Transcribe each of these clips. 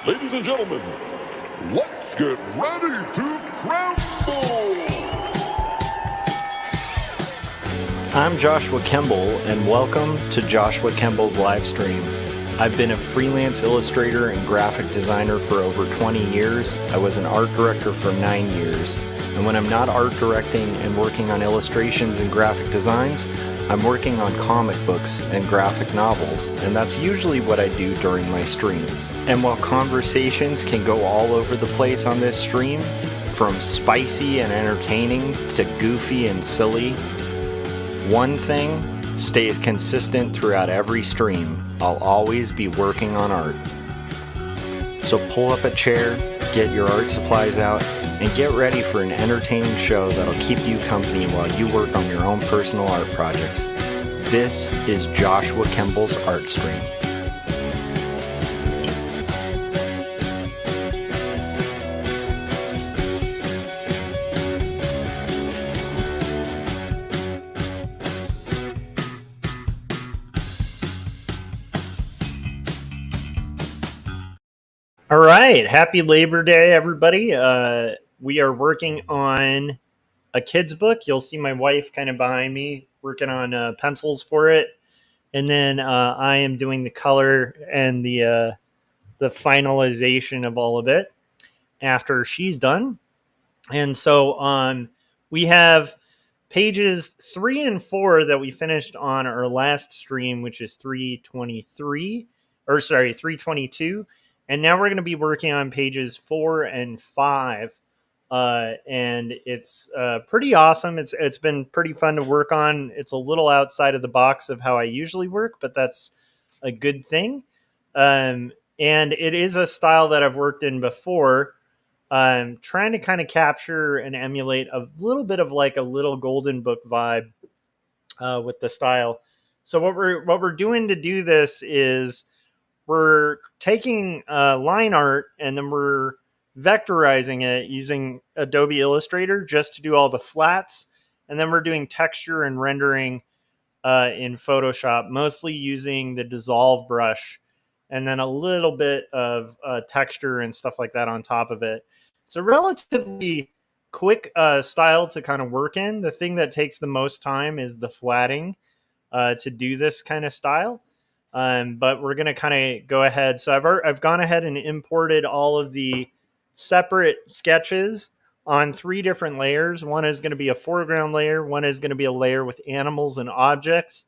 Ladies and gentlemen, let's get ready to crumble! I'm Joshua Kemble, and welcome to Joshua Kemble's Livestream. I've been a freelance illustrator and graphic designer for over 20 years. I was an art director for 9 years. And when I'm not art directing and working on illustrations and graphic designs, I'm working on comic books and graphic novels, and that's usually what I do during my streams. And while conversations can go all over the place on this stream, from spicy and entertaining to goofy and silly, one thing stays consistent throughout every stream. I'll always be working on art. So pull up a chair, get your art supplies out, and get ready for an entertaining show that'll keep you company while you work on your own personal art projects. This is Joshua Kemble's Art Stream. All right, happy Labor Day, everybody. We are working on a kid's book. You'll see my wife kind of behind me working on pencils for it. And then I am doing the color and the finalization of all of it after she's done. And so we have pages 3 and 4 that we finished on our last stream, which is 322. And now we're going to be working on pages 4 and 5. And it's pretty awesome. It's been pretty fun to work on. It's a little outside of the box of how I usually work, but that's a good thing. And it is a style that I've worked in before. I'm trying to kind of capture and emulate a little bit of like a little golden book vibe with the style. So what we're doing to do this is we're taking line art and then we're vectorizing it using Adobe Illustrator just to do all the flats. And then we're doing texture and rendering in Photoshop, mostly using the dissolve brush and then a little bit of texture and stuff like that on top of it. It's a relatively quick style to kind of work in. The thing that takes the most time is the flatting to do this kind of style. But we're going to kind of go ahead. So I've gone ahead and imported all of the separate sketches on 3 different layers. One is going to be a foreground layer. One is going to be a layer with animals and objects.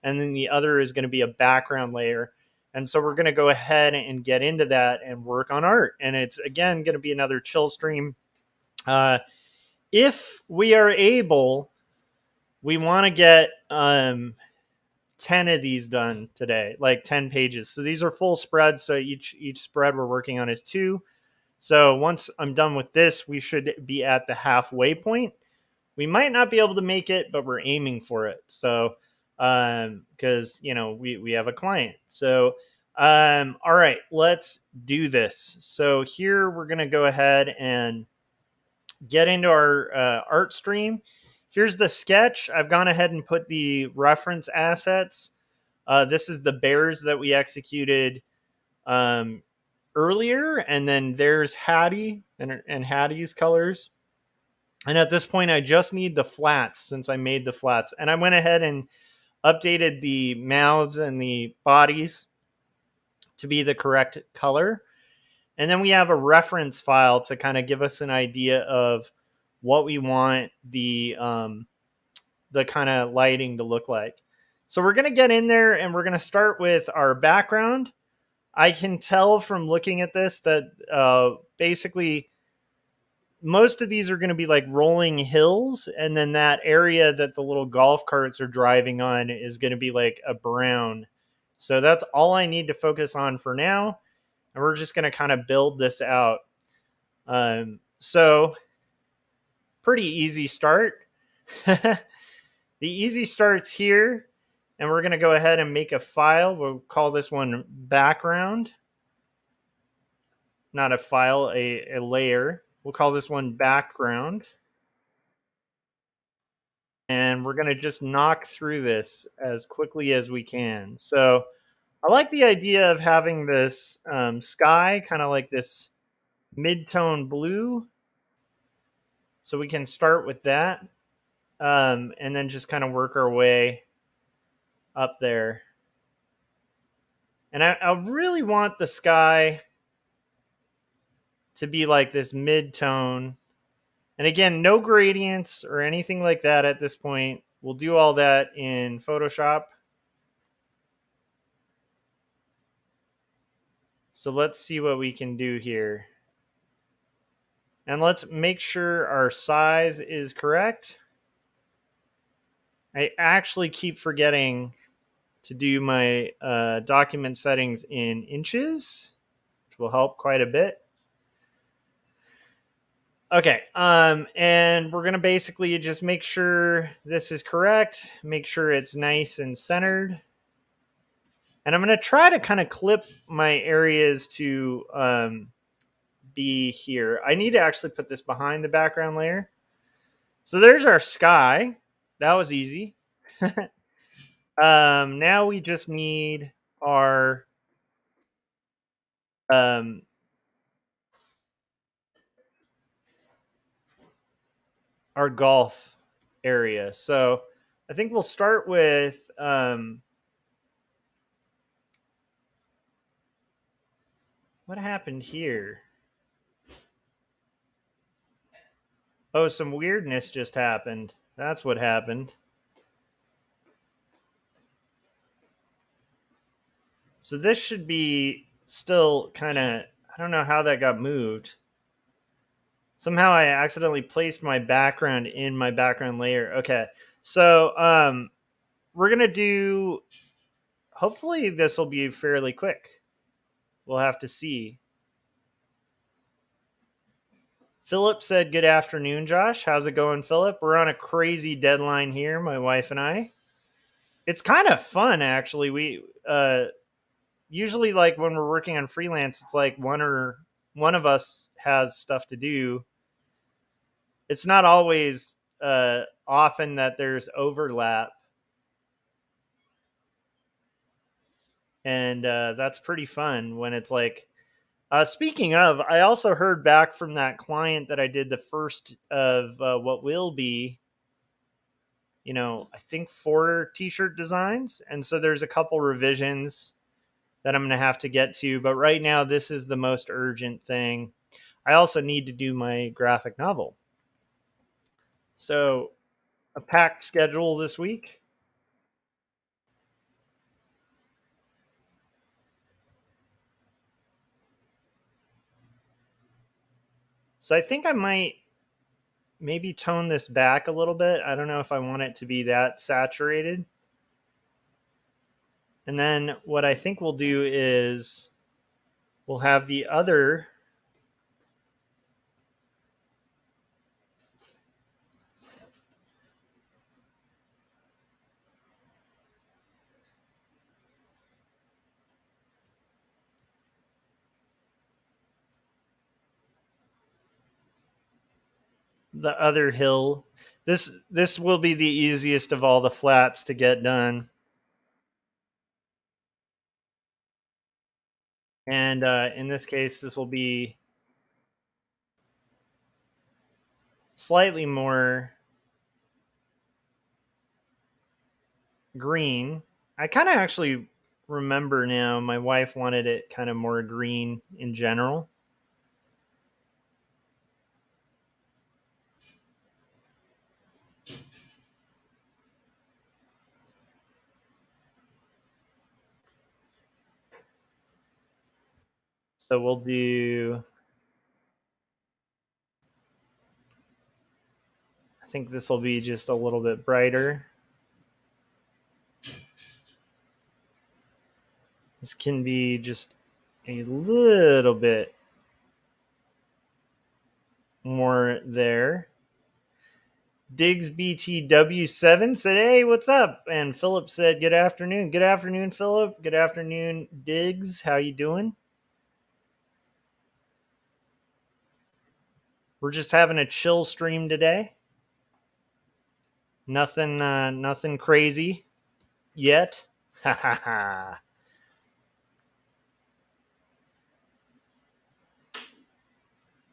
And then the other is going to be a background layer. And so we're going to go ahead and get into that and work on art. And it's, again, going to be another chill stream. If we are able, we want to get 10 of these done today, like 10 pages. So these are full spreads. So each spread we're working on is 2. So once I'm done with this, we should be at the halfway point. We might not be able to make it, but we're aiming for it. So because we have a client. So all right, let's do this. So here we're going to go ahead and get into our art stream. Here's the sketch. I've gone ahead and put the reference assets. This is the bears that we executed earlier, and then there's Hattie and Hattie's colors. And at this point, I just need the flats since I made the flats. And I went ahead and updated the mouths and the bodies to be the correct color. And then we have a reference file to kind of give us an idea of what we want the kind of lighting to look like. So we're going to get in there and we're going to start with our background. I can tell from looking at this that basically most of these are going to be like rolling hills. And then that area that the little golf carts are driving on is going to be like a brown. So that's all I need to focus on for now. And we're just going to kind of build this out. So pretty easy start. The easy start's here. And we're going to go ahead and make a file. We'll call this one background. Not a file, a layer. We'll call this one background. And we're going to just knock through this as quickly as we can. So I like the idea of having this sky, kind of like this mid-tone blue. So we can start with that, and then just kind of work our way up there. And I really want the sky to be like this mid-tone. And again, no gradients or anything like that at this point. We'll do all that in Photoshop. So let's see what we can do here. And let's make sure our size is correct. I actually keep forgetting to do my document settings in inches, which will help quite a bit. Okay, and we're gonna basically just make sure this is correct, make sure it's nice and centered. And I'm gonna try to kind of clip my areas to be here. I need to actually put this behind the background layer. So there's our sky. That was easy. Now we just need our um, our golf area. So I think we'll start with what happened here? Oh, some weirdness just happened. That's what happened. So this should be still kind of, I don't know how that got moved. Somehow I accidentally placed my background in my background layer. Okay. So we're going to do, hopefully this will be fairly quick. We'll have to see. Philip said, good afternoon, Josh. How's it going, Philip? We're on a crazy deadline here, my wife and I. It's kind of fun, actually. We usually, like, when we're working on freelance, it's like one of us has stuff to do. It's not always often that there's overlap. And that's pretty fun when it's like, speaking of, I also heard back from that client that I did the first of what will be, I think 4 t-shirt designs. And so there's a couple revisions that I'm going to have to get to. But right now, this is the most urgent thing. I also need to do my graphic novel. So a packed schedule this week. So I think I might maybe tone this back a little bit. I don't know if I want it to be that saturated. And then what I think we'll do is we'll have the other hill. This will be the easiest of all the flats to get done. And in this case, this will be slightly more green. I kind of actually remember now my wife wanted it kind of more green in general. So we'll do, I think this will be just a little bit brighter. This can be just a little bit more there. Diggs BTW7 said, hey, what's up? And Philip said, good afternoon. Good afternoon, Philip. Good afternoon, Diggs. How you doing? We're just having a chill stream today. Nothing crazy yet. Ha ha ha.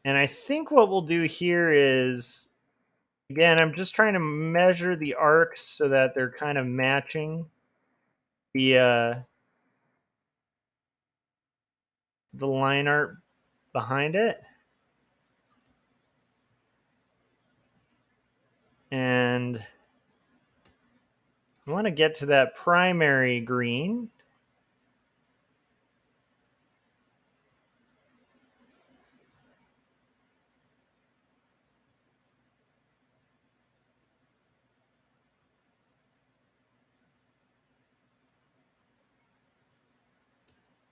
And I think what we'll do here is, again, I'm just trying to measure the arcs so that they're kind of matching the line art behind it. And I want to get to that primary green.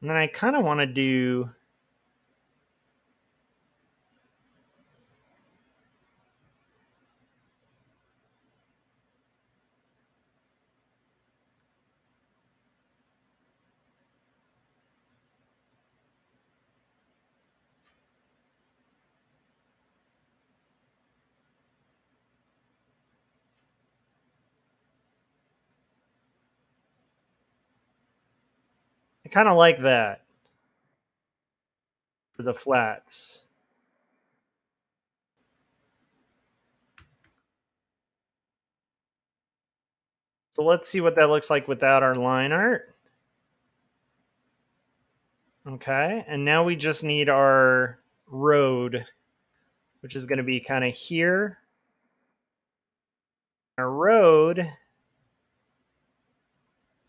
And then I kind of want to do I kind of like that for the flats. So let's see what that looks like without our line art. Okay, and now we just need our road, which is going to be kind of here. Our road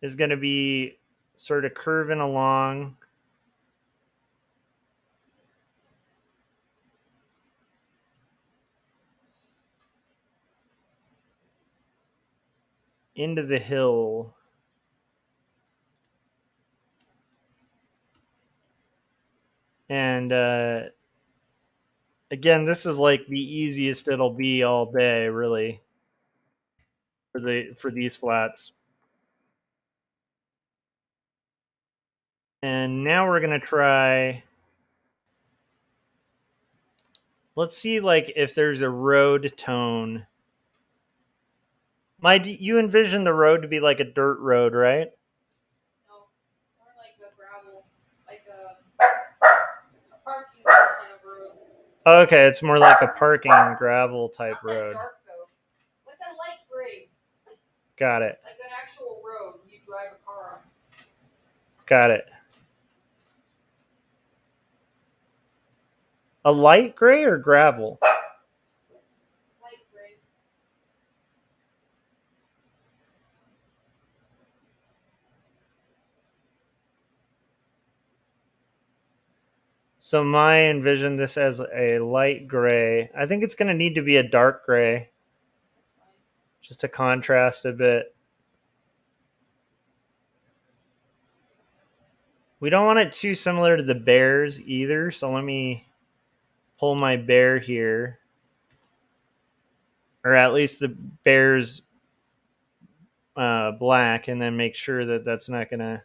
is going to be sort of curving along into the hill. And again, this is like the easiest it'll be all day, really, for these flats. And now we're going to try, let's see like if there's a road tone. You envision the road to be like a dirt road, right? No, more like a gravel, like a parking kind of road. Okay, it's more like a parking gravel type Not that road. dark though. Like a light gray. Got it. Like an actual road you drive a car on. Got it. A light gray or gravel? Light gray. So my envision this as a light gray. I think it's going to need to be a dark gray just to contrast a bit. We don't want it too similar to the bears either, so let me pull my bear here. Or at least the bear's black, and then make sure that that's not going to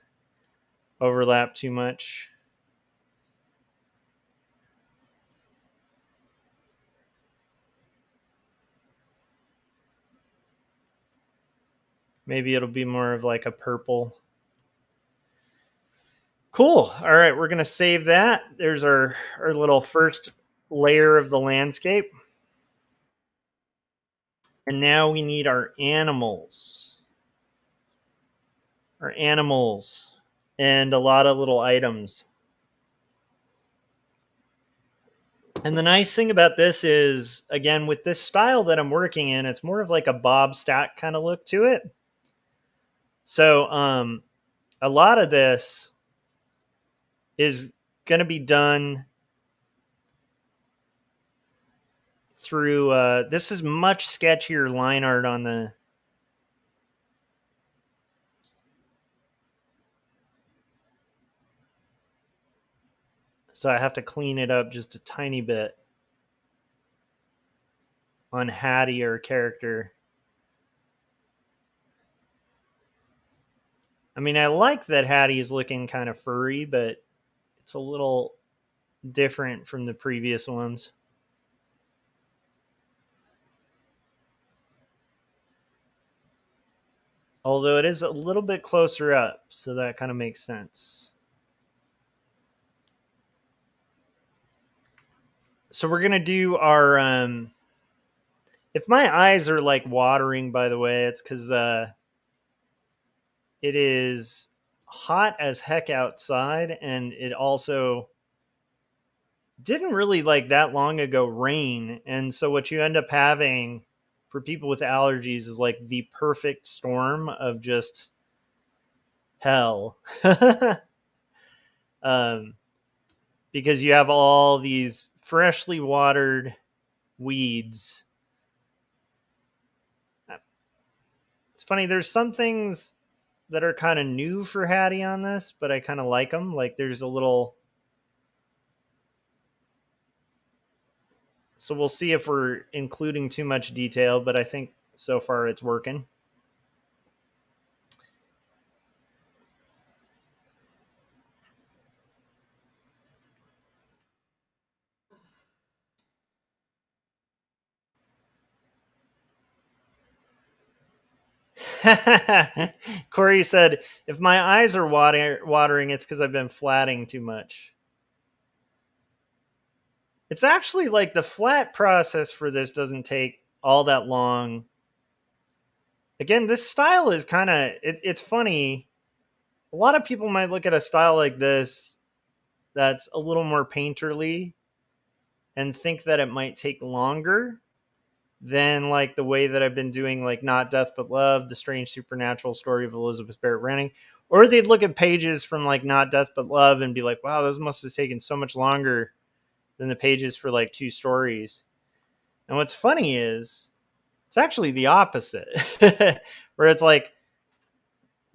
overlap too much. Maybe it'll be more of like a purple. Cool. All right, we're going to save that. There's our little first layer of the landscape. And now we need our animals. Our animals and a lot of little items. And the nice thing about this is, again, with this style that I'm working in, it's more of like a Bob Stack kind of look to it. So a lot of this is going to be done through, this is much sketchier line art on the, so I have to clean it up just a tiny bit on Hattie or character. I mean, I like that Hattie is looking kind of furry, but it's a little different from the previous ones. Although it is a little bit closer up, so that kind of makes sense. So we're gonna do our. If my eyes are like watering, by the way, it's because it is hot as heck outside, and it also didn't really like that long ago rain, and so what you end up having for people with allergies is like the perfect storm of just hell. um, because you have all these freshly watered weeds. It's funny, there's some things that are kind of new for Hattie on this, but I kind of like them. Like there's a little. So we'll see if we're including too much detail, but I think so far it's working. Corey said, if my eyes are watering, it's because I've been flatting too much. It's actually like the flat process for this doesn't take all that long. Again, this style is kind of, it's funny. A lot of people might look at a style like this that's a little more painterly and think that it might take longer than like the way that I've been doing like Not Death But Love, the strange supernatural story of Elizabeth Barrett Browning. Or they'd look at pages from like Not Death But Love and be like, wow, those must have taken so much longer than the pages for like 2 stories. And what's funny is it's actually the opposite. Where it's like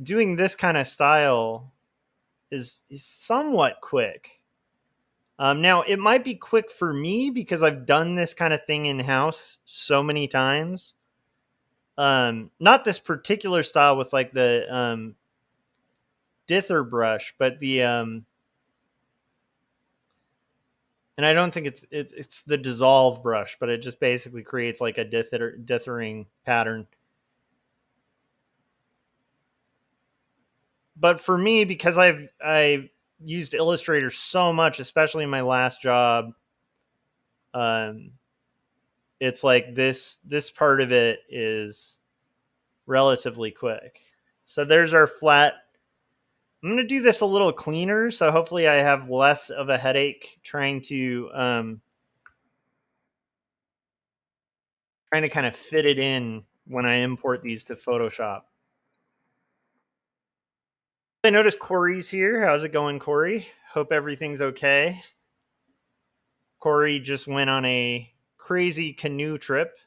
doing this kind of style is somewhat quick. Now, it might be quick for me because I've done this kind of thing in-house so many times. Not this particular style with like the dither brush, but the and I don't think it's the dissolve brush, but it just basically creates like a dithering pattern. But for me, because I've used Illustrator so much, especially in my last job, it's like this part of it is relatively quick. So there's our flat. I'm going to do this a little cleaner, so hopefully I have less of a headache trying to kind of fit it in when I import these to Photoshop. I noticed Corey's here. How's it going, Corey? Hope everything's okay. Corey just went on a crazy canoe trip.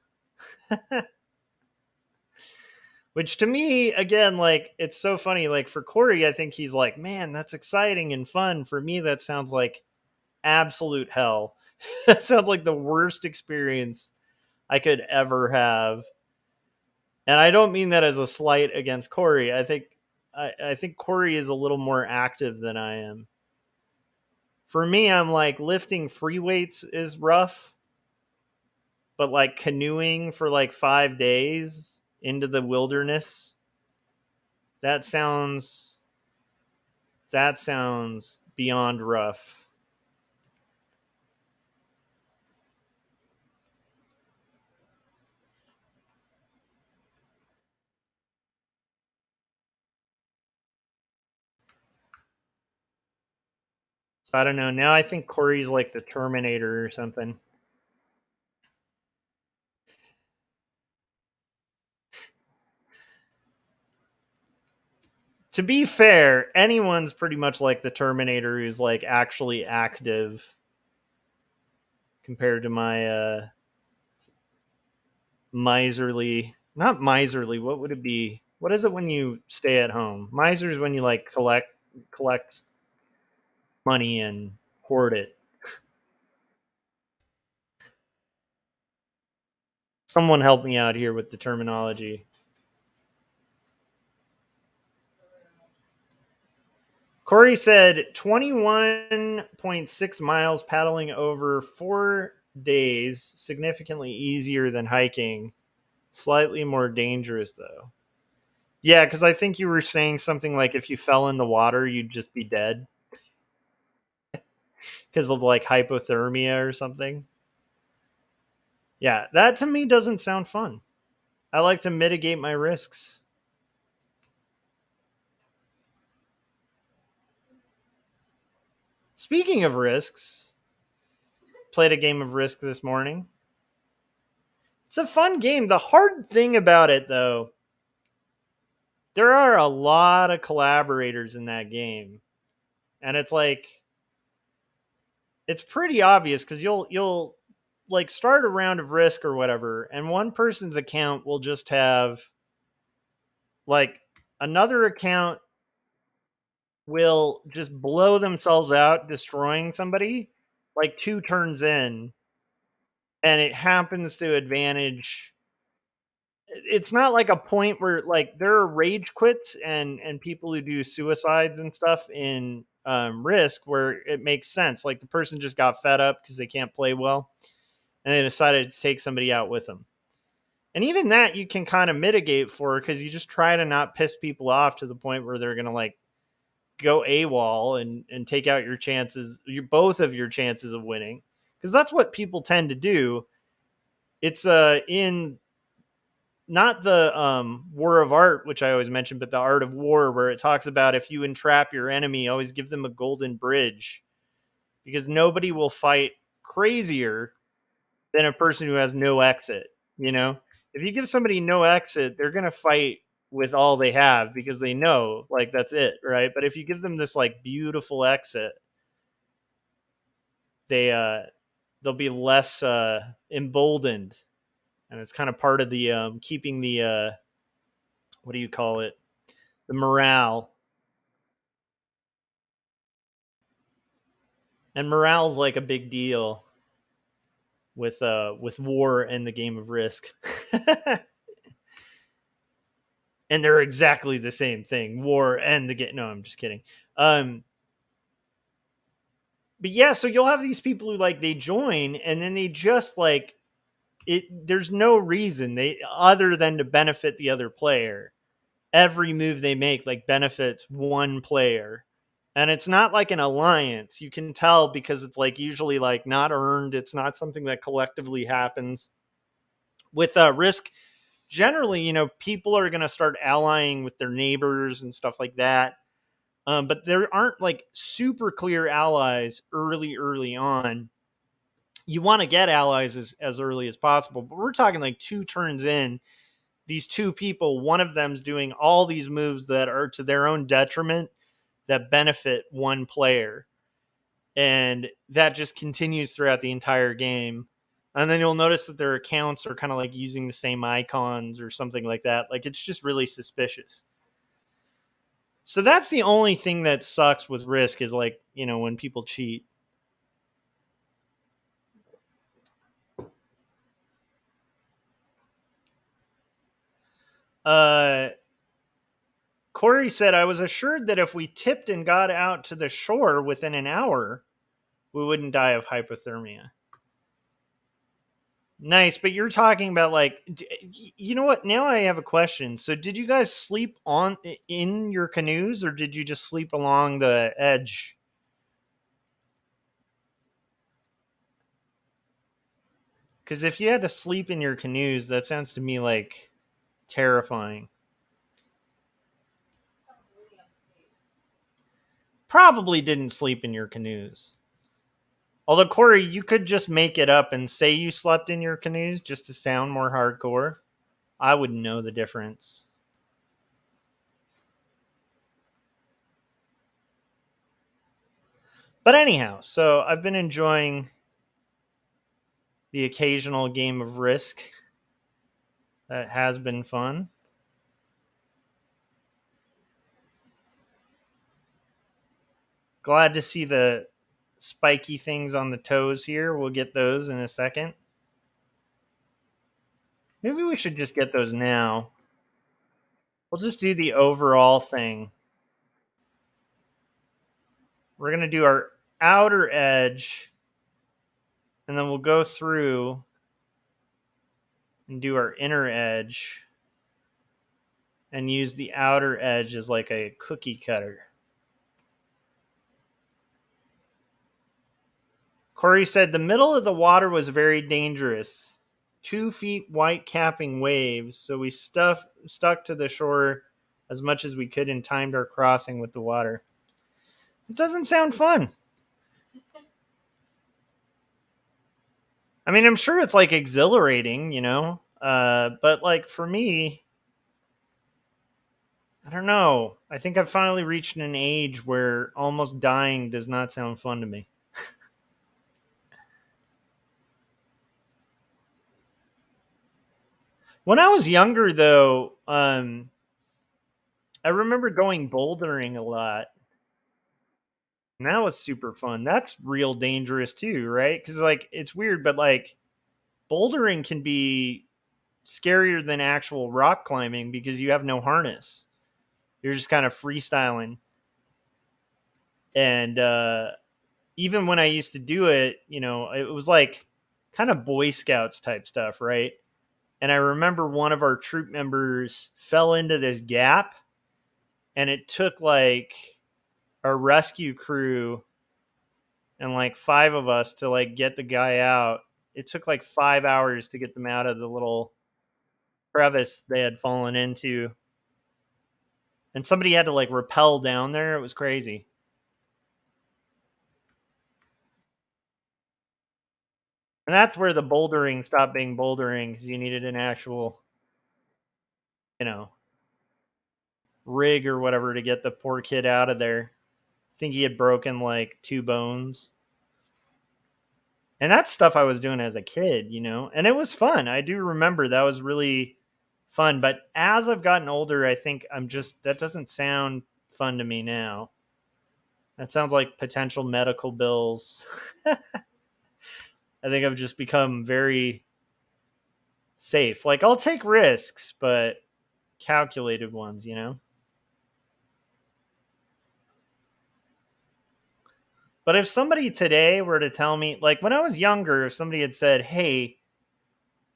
Which to me, again, like, it's so funny. Like, for Corey, I think he's like, man, that's exciting and fun. For me, that sounds like absolute hell. That sounds like the worst experience I could ever have. And I don't mean that as a slight against Corey. I think Corey is a little more active than I am. For me, I'm like lifting free weights is rough, but like canoeing for like 5 days into the wilderness, that sounds beyond rough. So I don't know. Now I think Corey's like the Terminator or something. To be fair, anyone's pretty much like the Terminator who's like actually active compared to my miserly, not miserly, what would it be? What is it when you stay at home? Miser is when you like collect money and hoard it. Someone help me out here with the terminology. Corey said 21.6 miles paddling over 4 days, significantly easier than hiking. Slightly more dangerous, though. Yeah, because I think you were saying something like if you fell in the water, you'd just be dead because of like hypothermia or something. Yeah, that to me doesn't sound fun. I like to mitigate my risks. Speaking of risks, played a game of Risk this morning. It's a fun game. The hard thing about it, though, there are a lot of collaborators in that game. And it's like, it's pretty obvious because you'll like start a round of Risk or whatever, and one person's account will just have like another account will just blow themselves out, destroying somebody like 2 turns in, and it happens to advantage. It's not like a point where like there are rage quits and people who do suicides and stuff in Risk where it makes sense. Like the person just got fed up because they can't play well, and they decided to take somebody out with them. And even that you can kind of mitigate for because you just try to not piss people off to the point where they're gonna like go AWOL and take out your chances, both of your chances of winning, because that's what people tend to do. It's in not the War of Art, which I always mention, but the Art of War, where it talks about if you entrap your enemy, always give them a golden bridge, because nobody will fight crazier than a person who has no exit. You know, if you give somebody no exit, they're gonna fight with all they have because they know like that's it, right? But if you give them this like beautiful exit, they they'll be less emboldened, and it's kind of part of the keeping the what do you call it, the morale. And morale's like a big deal with war and the game of Risk. And they're exactly the same thing, war and the game. No, I'm just kidding. But yeah, so you'll have these people who like they join and then they just like it. There's no reason they other than to benefit the other player. Every move they make like benefits one player, and it's not like an alliance. You can tell because it's like usually like not earned. It's not something that collectively happens. With Risk, generally, you know, people are going to start allying with their neighbors and stuff like that. But there aren't like super clear allies early on. You want to get allies as early as possible, but we're talking like 2 turns in. These two people, one of them's doing all these moves that are to their own detriment that benefit one player. And that just continues throughout the entire game. And then you'll notice that their accounts are kind of like using the same icons or something like that. Like it's just really suspicious. So that's the only thing that sucks with Risk is like, you know, when people cheat. Corey said, I was assured that if we tipped and got out to the shore within an hour, we wouldn't die of hypothermia. Nice, but you're talking about like, you know what? Now I have a question. So, did you guys sleep in your canoes, or did you just sleep along the edge? Because if you had to sleep in your canoes, that sounds to me like terrifying. Probably didn't sleep in your canoes. Although, Corey, you could just make it up and say you slept in your canoes just to sound more hardcore. I wouldn't know the difference. But anyhow, so I've been enjoying the occasional game of Risk. That has been fun. Glad to see the spiky things on the toes here. We'll get those in a second. Maybe we should just get those now. We'll just do the overall thing. We're going to do our outer edge, and then we'll go through and do our inner edge and use the outer edge as like a cookie cutter. Corey said the middle of the water was very dangerous. 2 feet white capping waves. So we stuck to the shore as much as we could and timed our crossing with the water. It doesn't sound fun. I mean, I'm sure it's like exhilarating, but like for me, I don't know. I think I've finally reached an age where almost dying does not sound fun to me. When I was younger, though, I remember going bouldering a lot. And that was super fun. That's real dangerous too, right? Because like it's weird, but like bouldering can be scarier than actual rock climbing because you have no harness. You're just kind of freestyling. And even when I used to do it, it was like kind of Boy Scouts type stuff, right? And I remember one of our troop members fell into this gap, and it took like a rescue crew and like 5 of us to like get the guy out. It took like 5 hours to get them out of the little crevice they had fallen into. And somebody had to like rappel down there. It was crazy. And that's where the bouldering stopped being bouldering because you needed an actual, you know, rig or whatever to get the poor kid out of there. I think he had broken like 2 bones. And that's stuff I was doing as a kid, and it was fun. I do remember that was really fun. But as I've gotten older, I think that doesn't sound fun to me now. That sounds like potential medical bills. I think I've just become very safe. Like I'll take risks, but calculated ones. But if somebody today were to tell me, like when I was younger, if somebody had said, "Hey,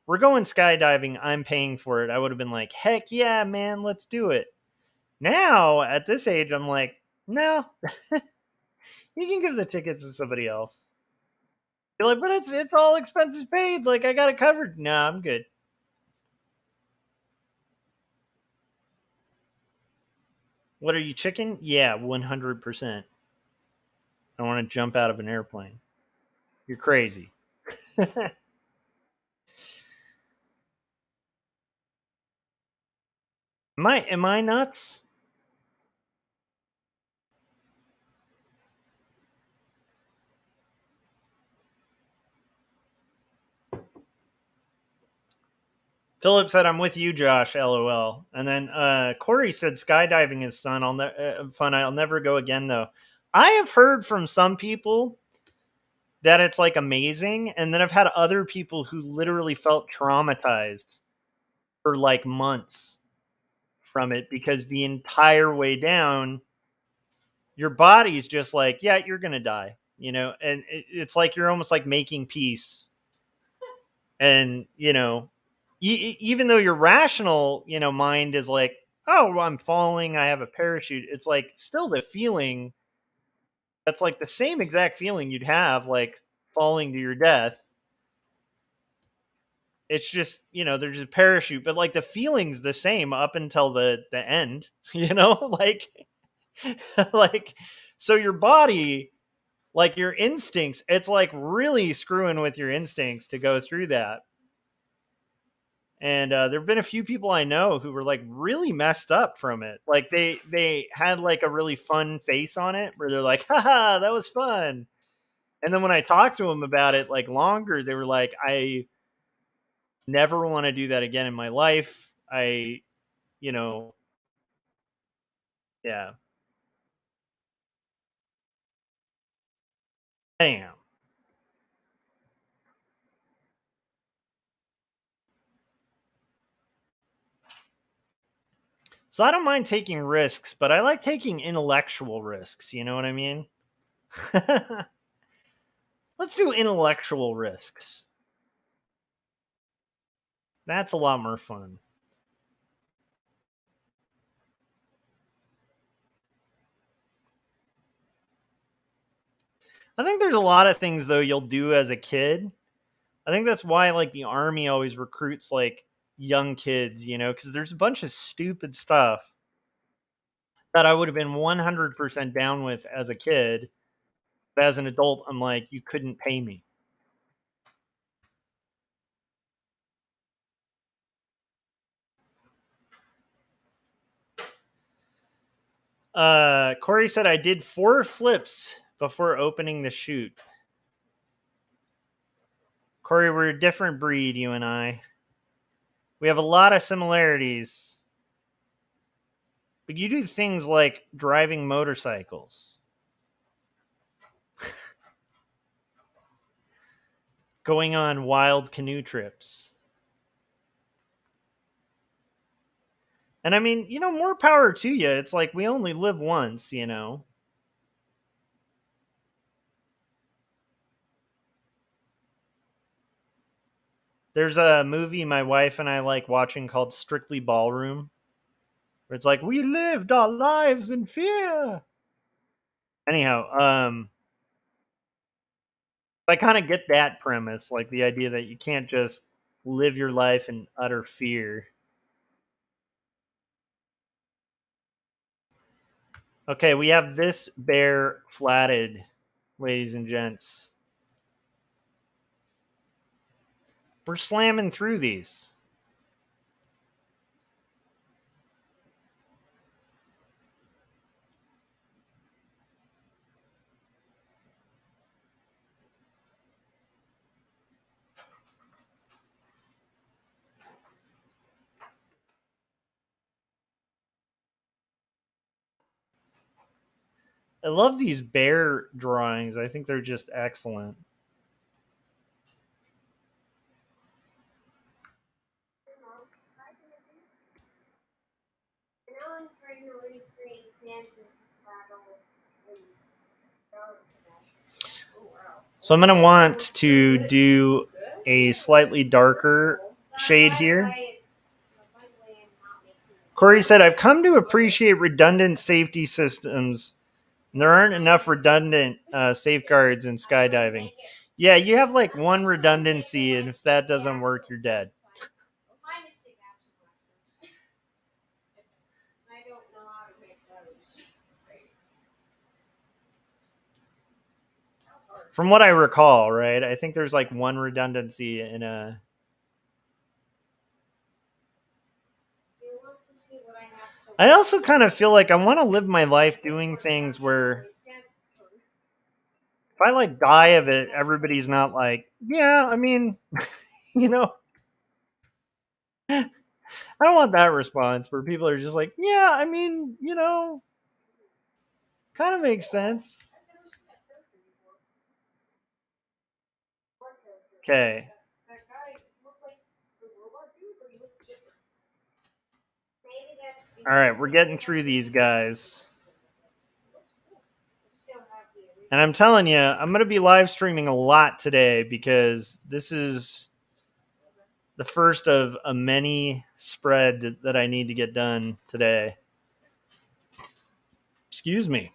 we're going skydiving, I'm paying for it," I would have been like, "Heck yeah, man, let's do it." Now, at this age, I'm like, "No, you can give the tickets to somebody else." You're like, "But it's all expenses paid. Like I got it covered." No, I'm good. What are you, chicken? Yeah, 100%. I want to jump out of an airplane. You're crazy. Am I nuts? Philip said, "I'm with you, Josh." LOL. And then Corey said, "Skydiving is fun. Fun. I'll never go again, though." I have heard from some people that it's like amazing, and then I've had other people who literally felt traumatized for like months from it because the entire way down, your body's just like, "Yeah, you're gonna die," and it's like you're almost like making peace, and even though your rational mind is like, "Oh, well, I'm falling, I have a parachute," it's like still the feeling that's like the same exact feeling you'd have like falling to your death. It's just there's a parachute, but like the feeling's the same up until the end. Like like so your body, like your instincts, it's like really screwing with your instincts to go through that. And there have been a few people I know who were like really messed up from it. Like they had like a really fun face on it where they're like, "Haha, that was fun." And then when I talked to them about it like longer, they were like, "I never want to do that again in my life. You know, yeah." Anyhow, so I don't mind taking risks, but I like taking intellectual risks. You know what I mean? Let's do intellectual risks. That's a lot more fun. I think there's a lot of things though you'll do as a kid. I think that's why like the army always recruits like young kids, you know, because there's a bunch of stupid stuff that I would have been 100% down with as a kid. But as an adult, I'm like, you couldn't pay me. Corey said I did 4 flips before opening the chute. Corey, we're a different breed, you and I. We have a lot of similarities. But you do things like driving motorcycles, going on wild canoe trips. And I mean, you know, more power to you. It's like we only live once, you know. There's a movie my wife and I like watching called Strictly Ballroom, where it's like we lived our lives in fear. Anyhow, I kind of get that premise, like the idea that you can't just live your life in utter fear. Okay, we have this bear flatted, ladies and gents. We're slamming through these. I love these bear drawings. I think they're just excellent. So I'm going to want to do a slightly darker shade here. Corey said, I've come to appreciate redundant safety systems. And there aren't enough redundant safeguards in skydiving. Yeah, you have like one redundancy, and if that doesn't work, you're dead. From what I recall, right? I think there's like one redundancy in a. I also kind of feel like I want to live my life doing things where if I like die of it, everybody's not like, yeah, I mean, you know, I don't want that response where people are just like, yeah, I mean, you know, kind of makes sense. Okay. All right, we're getting through these guys. And I'm telling you, I'm going to be live streaming a lot today because this is the first of a many spread that I need to get done today. Excuse me.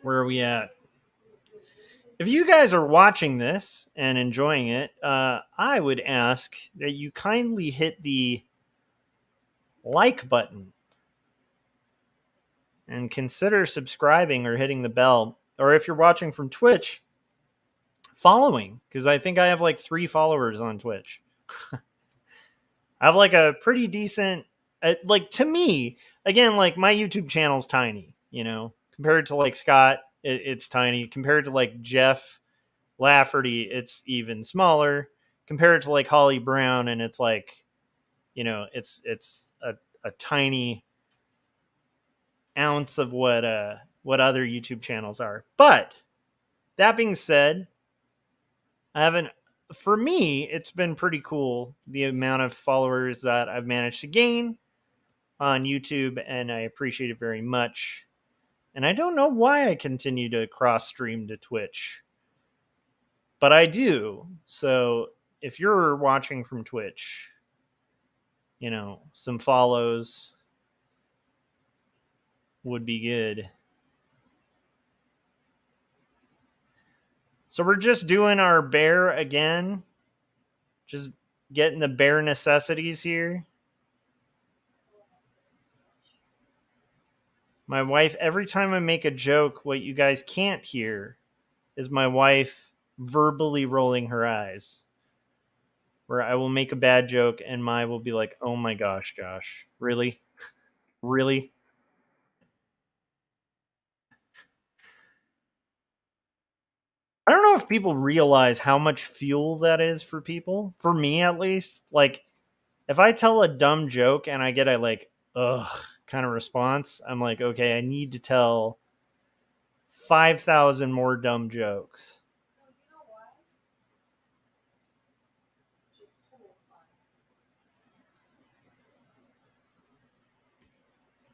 Where are we at? If you guys are watching this and enjoying it, I would ask that you kindly hit the like button and consider subscribing or hitting the bell. Or if you're watching from Twitch, following, because I think I have like 3 followers on Twitch. I have like a pretty decent, like to me, again, like my YouTube channel's tiny, you know, compared to like Scott, it's tiny. Compared to like Jeff Lafferty, it's even smaller. Compared to like Holly Brown, and it's like, you know, it's a tiny ounce of what other YouTube channels are. But that being said, I haven't. For me, it's been pretty cool the amount of followers that I've managed to gain on YouTube, and I appreciate it very much. And I don't know why I continue to cross stream to Twitch, but I do. So if you're watching from Twitch, you know, some follows would be good. So we're just doing our bare again. Just getting the bare necessities here. My wife, every time I make a joke, what you guys can't hear is my wife verbally rolling her eyes. Where I will make a bad joke and Mai will be like, "Oh my gosh, Josh. Really? Really?" I don't know if people realize how much fuel that is for people. For me, at least. Like, if I tell a dumb joke and I get a, like, ugh kind of response, I'm like, okay, I need to tell 5,000 more dumb jokes. No, you know why? Just total fun.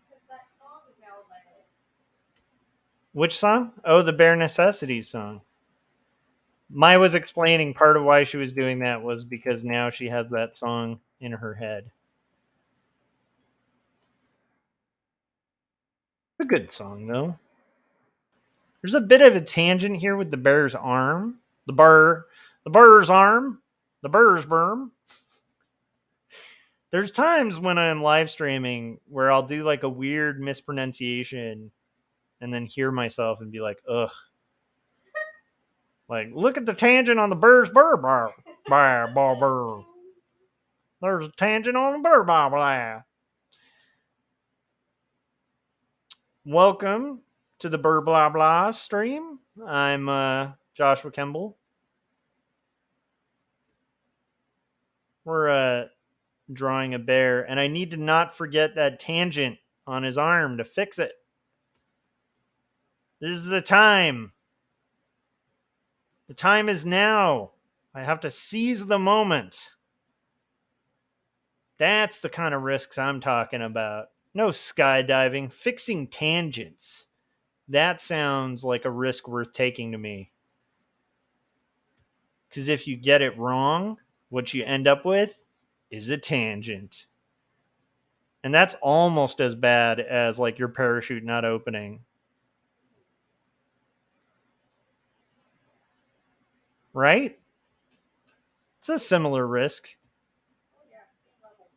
Because that song is now in my head. Which song? Oh, the Bare Necessities song. Mai was explaining part of why she was doing that was because now she has that song in her head. It's a good song, though. There's a bit of a tangent here with the bear's arm. The bear's arm. The bear's berm. There's times when I'm live streaming where I'll do like a weird mispronunciation and then hear myself and be like, ugh. Like, look at the tangent on the bear's burr bar. Burr. There's a tangent on the burr bar. Welcome to the Burr Blah Blah stream. I'm Joshua Kemble. We're drawing a bear, and I need to not forget that tangent on his arm to fix it. This is the time. The time is now. I have to seize the moment. That's the kind of risks I'm talking about. No skydiving, fixing tangents. That sounds like a risk worth taking to me. Because if you get it wrong, what you end up with is a tangent. And that's almost as bad as like your parachute not opening. Right? It's a similar risk. Oh, yeah, same level.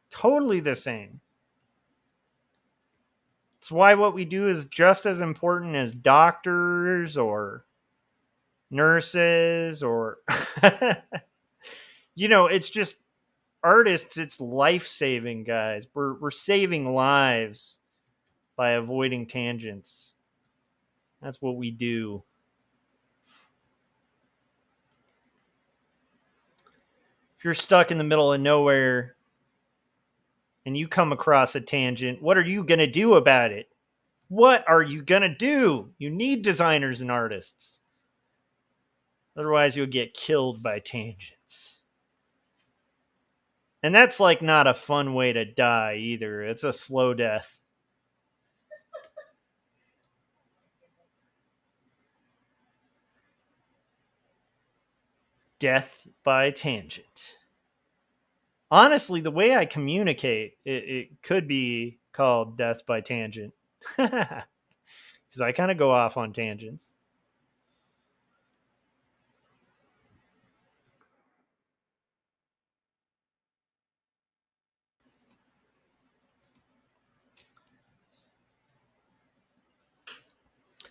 Totally the same. It's why what we do is just as important as doctors or nurses or it's just artists. It's life-saving, guys. We're saving lives by avoiding tangents. That's what we do. If you're stuck in the middle of nowhere and you come across a tangent, what are you going to do about it? What are you going to do? You need designers and artists. Otherwise, you'll get killed by tangents. And that's like not a fun way to die either. It's a slow death. Death by tangent. Honestly, the way I communicate, it could be called death by tangent. Because I kind of go off on tangents.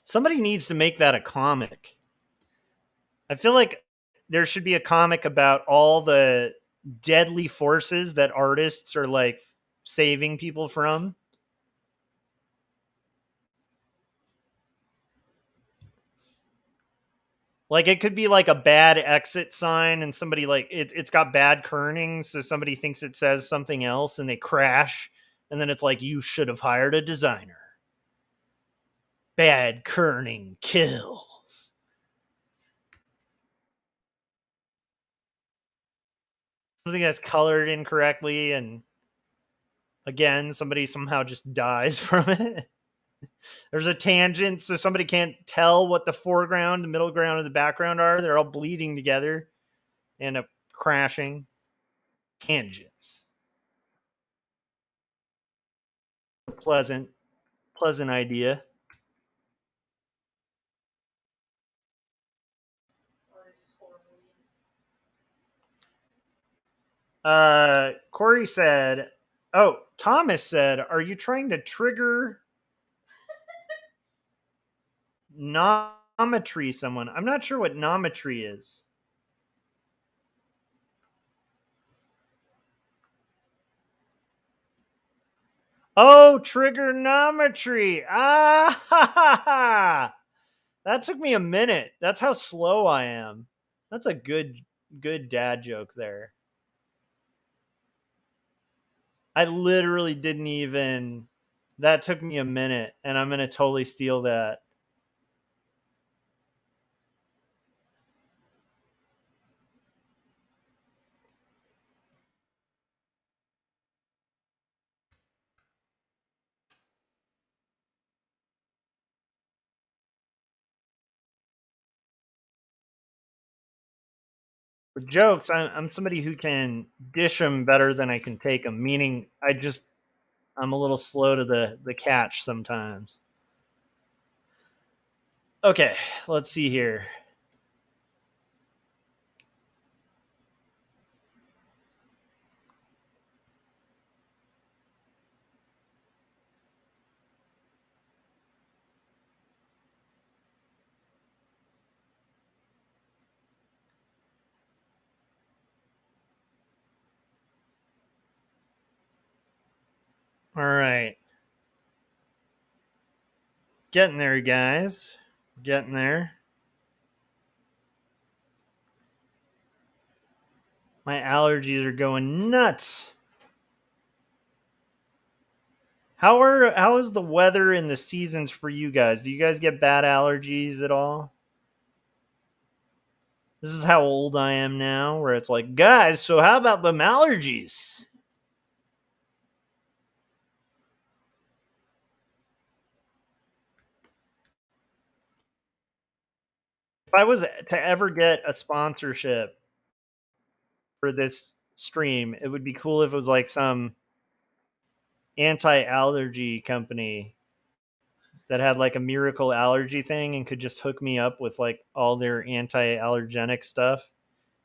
Somebody needs to make that a comic. I feel like there should be a comic about all the deadly forces that artists are like saving people from. Like it could be like a bad exit sign and somebody like it's got bad kerning, so somebody thinks it says something else and they crash, and then it's like you should have hired a designer. Bad kerning kills. Something that's colored incorrectly, and again, somebody somehow just dies from it. There's a tangent, so somebody can't tell what the foreground, the middle ground, and the background are. They're all bleeding together, end up crashing. Tangents. Pleasant idea. Corey said, "Oh, Thomas said, are you trying to trigger nometry someone? I'm not sure what nometry is." Oh, trigonometry. Ah, ha, ha, ha. That took me a minute. That's how slow I am. That's a good dad joke there. I literally didn't even. That took me a minute, and I'm gonna totally steal that. For jokes, I'm somebody who can dish them better than I can take them. Meaning, I'm a little slow to the catch sometimes. Okay, let's see here. All right. Getting there, guys. Getting there. My allergies are going nuts. How is the weather and the seasons for you guys? Do you guys get bad allergies at all? This is how old I am now, where it's like, guys, so how about them allergies? If I was to ever get a sponsorship for this stream, it would be cool if it was like some anti-allergy company that had like a miracle allergy thing and could just hook me up with like all their anti-allergenic stuff.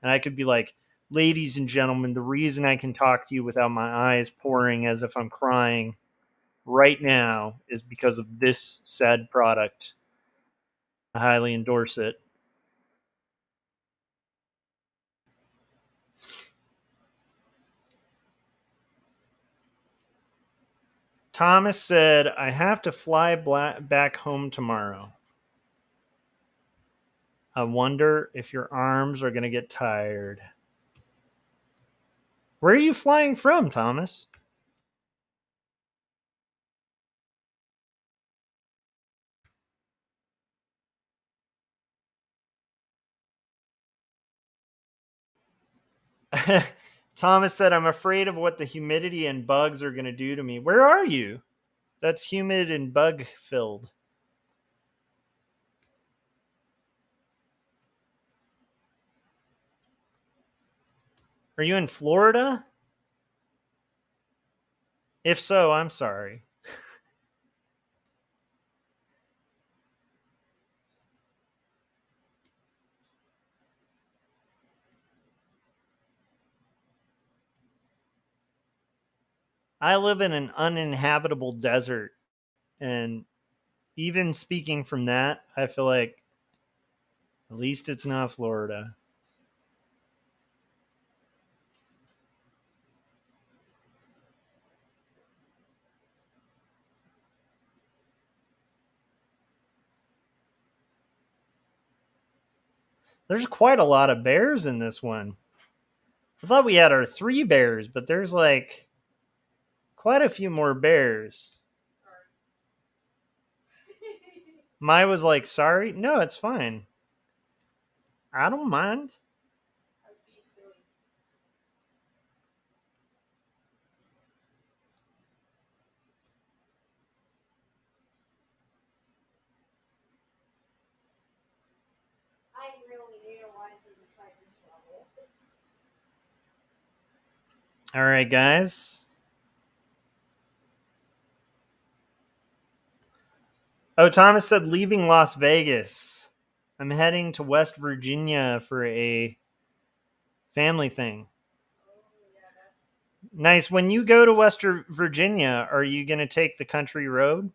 And I could be like, ladies and gentlemen, the reason I can talk to you without my eyes pouring as if I'm crying right now is because of this said product. I highly endorse it. Thomas said, I have to fly back home tomorrow. I wonder if your arms are going to get tired. Where are you flying from, Thomas? Thomas said, I'm afraid of what the humidity and bugs are going to do to me. Where are you? That's humid and bug filled. Are you in Florida? If so, I'm sorry. I live in an uninhabitable desert. And even speaking from that, I feel like at least it's not Florida. There's quite a lot of bears in this one. I thought we had our 3 bears, but there's like quite a few more bears. Mai was like, sorry? No, it's fine. I don't mind. I was being silly. I really realized that we tried this level. All right, guys. Oh, Thomas said leaving Las Vegas. I'm heading to West Virginia for a family thing. Oh, yeah, Nice. When you go to West Virginia, are you going to take the country road?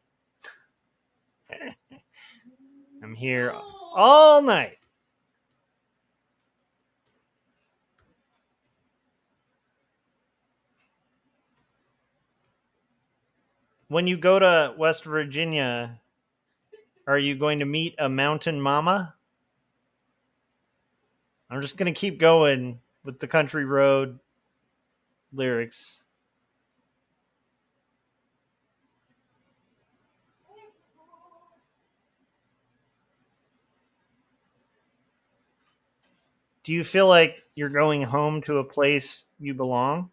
I'm here all night. When you go to West Virginia, are you going to meet a mountain mama? I'm just going to keep going with the country road lyrics. Do you feel like you're going home to a place you belong?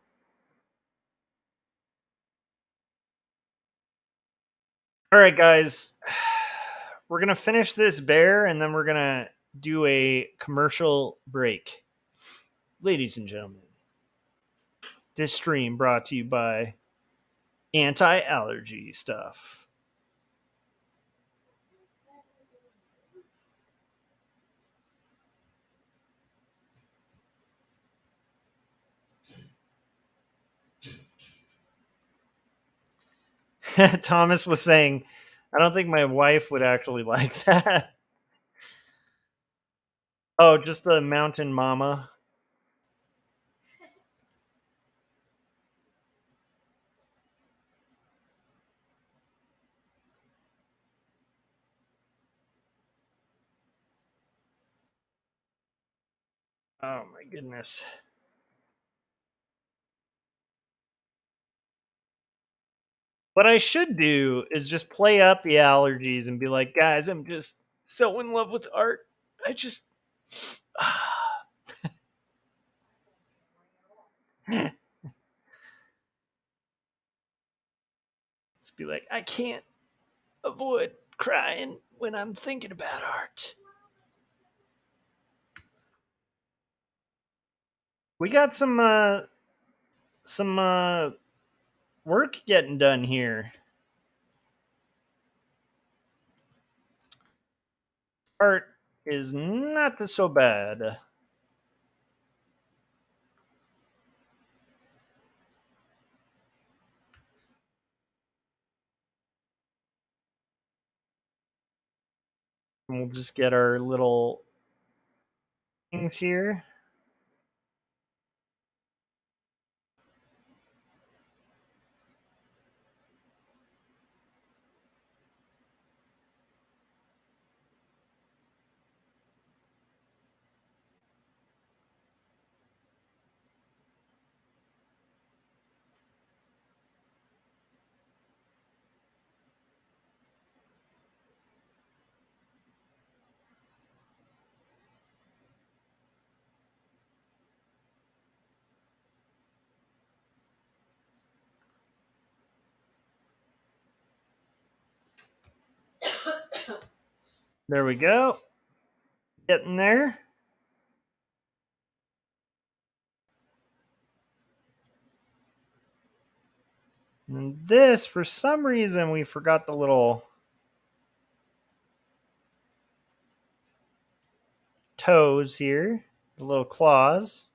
All right, guys. We're going to finish this bear and then we're going to do a commercial break. Ladies and gentlemen, this stream brought to you by Anti-Allergy Stuff. Thomas was saying, I don't think my wife would actually like that. Oh, just the mountain mama. Oh my goodness. What I should do is just play up the allergies and be like, guys, I'm just so in love with art. I just just be like, I can't avoid crying when I'm thinking about art. We got some work getting done here. Art is not so bad. And we'll just get our little things here. There we go. Getting there. And this, for some reason, we forgot the little toes here, the little claws.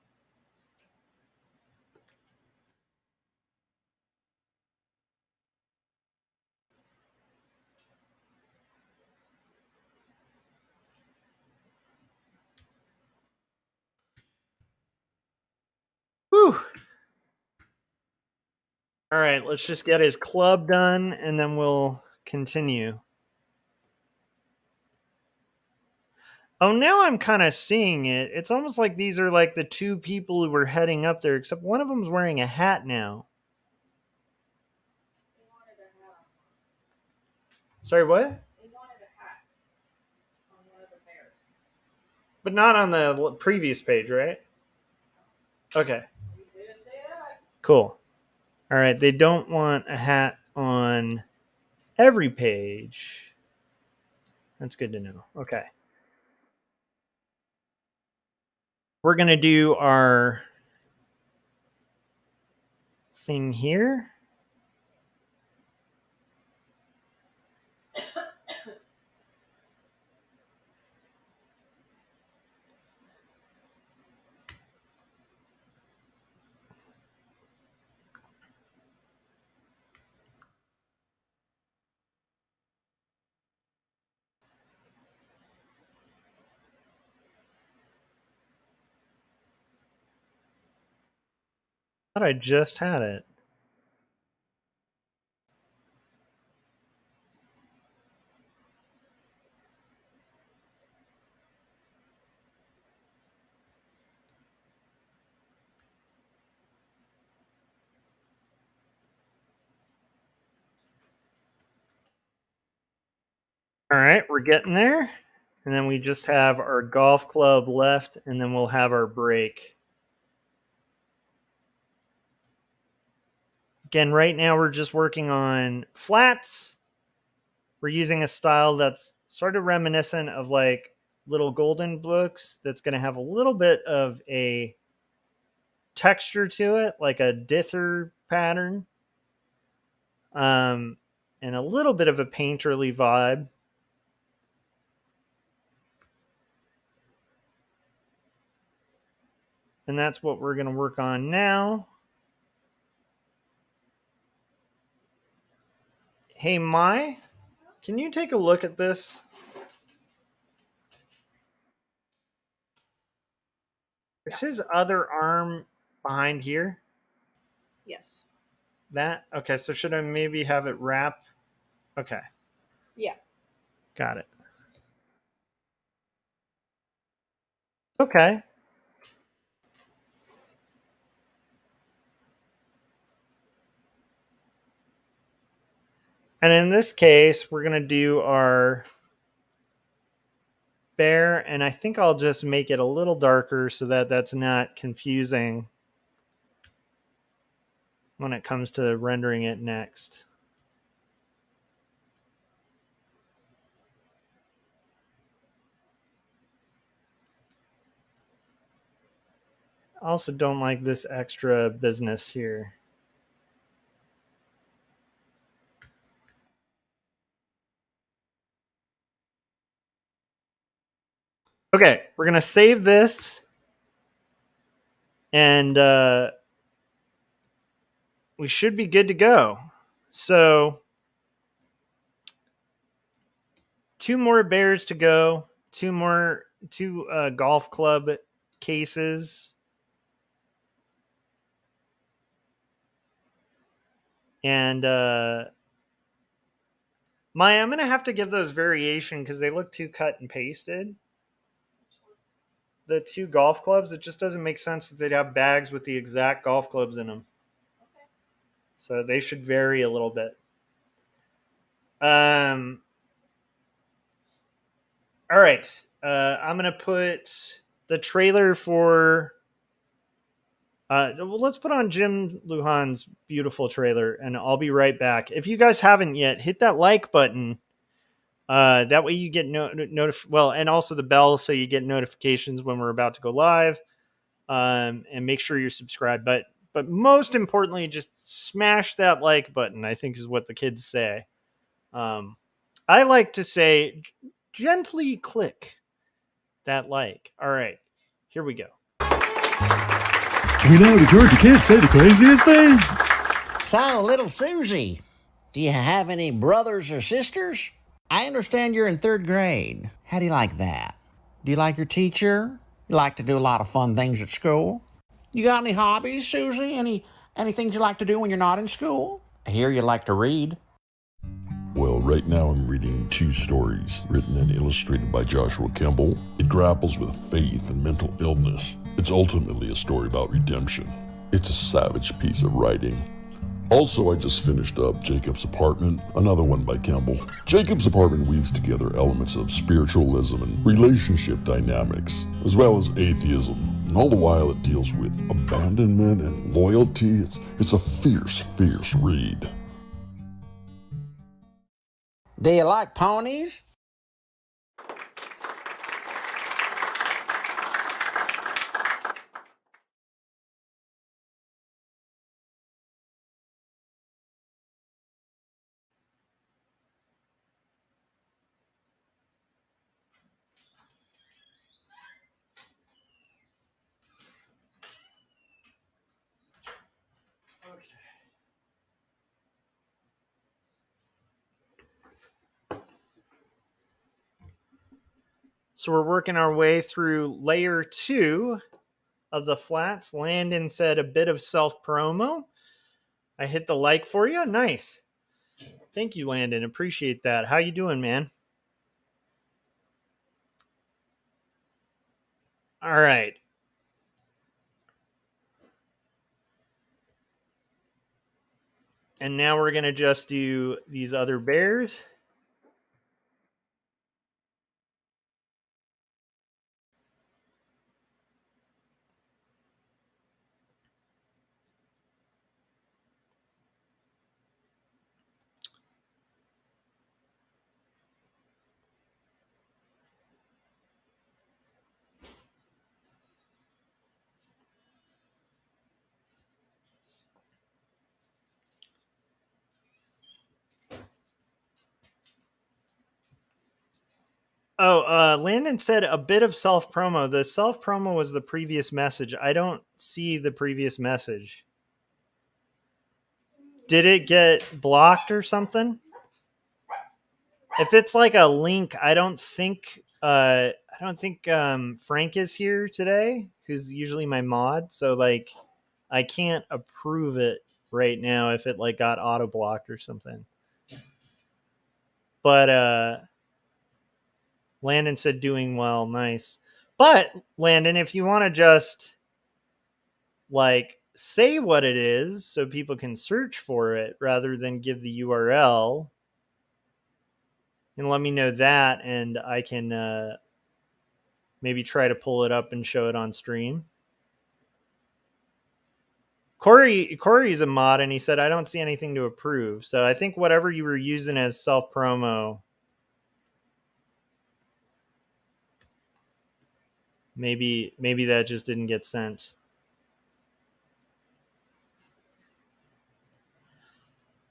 Whew. All right, let's just get his club done and then we'll continue. Oh, now I'm kind of seeing it. It's almost like these are like the two people who were heading up there, except one of them's wearing a hat now. They wanted a hat. Sorry, what? They wanted a hat on one of the bears. But not on the previous page, right? Okay. They didn't say that. Cool. All right, they don't want a hat on every page. That's good to know. Okay. We're going to do our thing here. thought I just had it. All right, we're getting there. And then we just have our golf club left, and then we'll have our break. Again, right now we're just working on flats. We're using a style that's sort of reminiscent of like little golden books that's going to have a little bit of a texture to it, like a dither pattern, and a little bit of a painterly vibe. And that's what we're going to work on now. Hey, Mai, can you take a look at this? Is his other arm behind here? Yes. That? Okay, so should I maybe have it wrap? Okay. Yeah. Got it. Okay. And in this case, we're going to do our bear, and I think I'll just make it a little darker so that that's not confusing when it comes to rendering it next. I also don't like this extra business here. Okay, we're going to save this, and we should be good to go. So 2 more bears to go, 2 golf club cases. And Maya, I'm going to have to give those variation because they look too cut and pasted. The 2 golf clubs, it just doesn't make sense that they'd have bags with the exact golf clubs in them. Okay. So they should vary a little bit. All right. I'm going to put the trailer for... well, let's put on Jim Luhan's beautiful trailer, and I'll be right back. If you guys haven't yet, hit that like button. That way you get and also the bell so you get notifications when we're about to go live. And make sure you're subscribed. But most importantly, just smash that like button, I think is what the kids say. I like to say, gently click that like. All right, here we go. We know the Georgia kids say the craziest thing. So, little Susie, do you have any brothers or sisters? I understand you're in 3rd grade. How do you like that? Do you like your teacher? You like to do a lot of fun things at school? You got any hobbies, Susie? Any things you like to do when you're not in school? I hear you like to read. Well, right now I'm reading 2 stories written and illustrated by Joshua Kemble. It grapples with faith and mental illness. It's ultimately a story about redemption. It's a savage piece of writing. Also, I just finished up Jacob's Apartment, another one by Kemble. Jacob's Apartment weaves together elements of spiritualism and relationship dynamics, as well as atheism, and all the while it deals with abandonment and loyalty. It's a fierce, fierce read. Do you like ponies? So we're working our way through layer 2 of the flats. Landon said a bit of self-promo. I hit the like for you. Nice. Thank you, Landon. Appreciate that. How you doing, man? All right. And now we're going to just do these other bears. Oh, Landon said a bit of self-promo. The self-promo was the previous message. I don't see the previous message. Did it get blocked or something? If it's like a link, I don't think Frank is here today, who's usually my mod. So like, I can't approve it right now if it like got auto blocked or something. But Landon said doing well, nice. But Landon, if you want to just like say what it is so people can search for it rather than give the URL, and let me know that, and I can maybe try to pull it up and show it on stream. Corey's a mod, and he said I don't see anything to approve. So I think whatever you were using as self promo, maybe that just didn't get sent.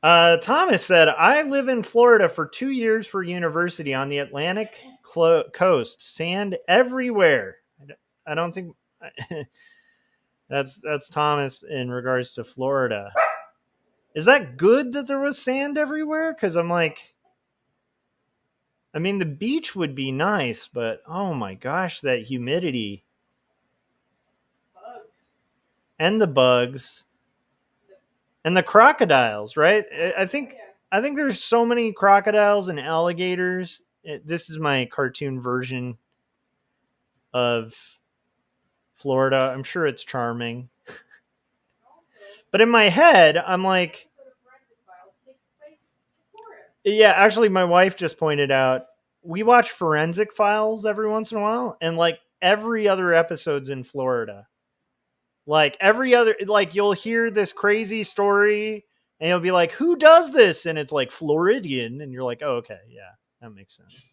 Thomas said, I live in Florida for 2 years for university on the Atlantic coast. Sand everywhere. I don't think that's Thomas in regards to Florida. Is that good that there was sand everywhere? Because I'm like, I mean, the beach would be nice, but oh my gosh, that humidity. Bugs. And the bugs. And the crocodiles, right? I think there's so many crocodiles and alligators. This is my cartoon version of Florida. I'm sure it's charming. But in my head, I'm like, yeah, actually, my wife just pointed out, we watch Forensic Files every once in a while, and like every other episode's in Florida. Like every other, like you'll hear this crazy story and you'll be like, who does this? And it's like Floridian. And you're like, oh, okay. Yeah, that makes sense.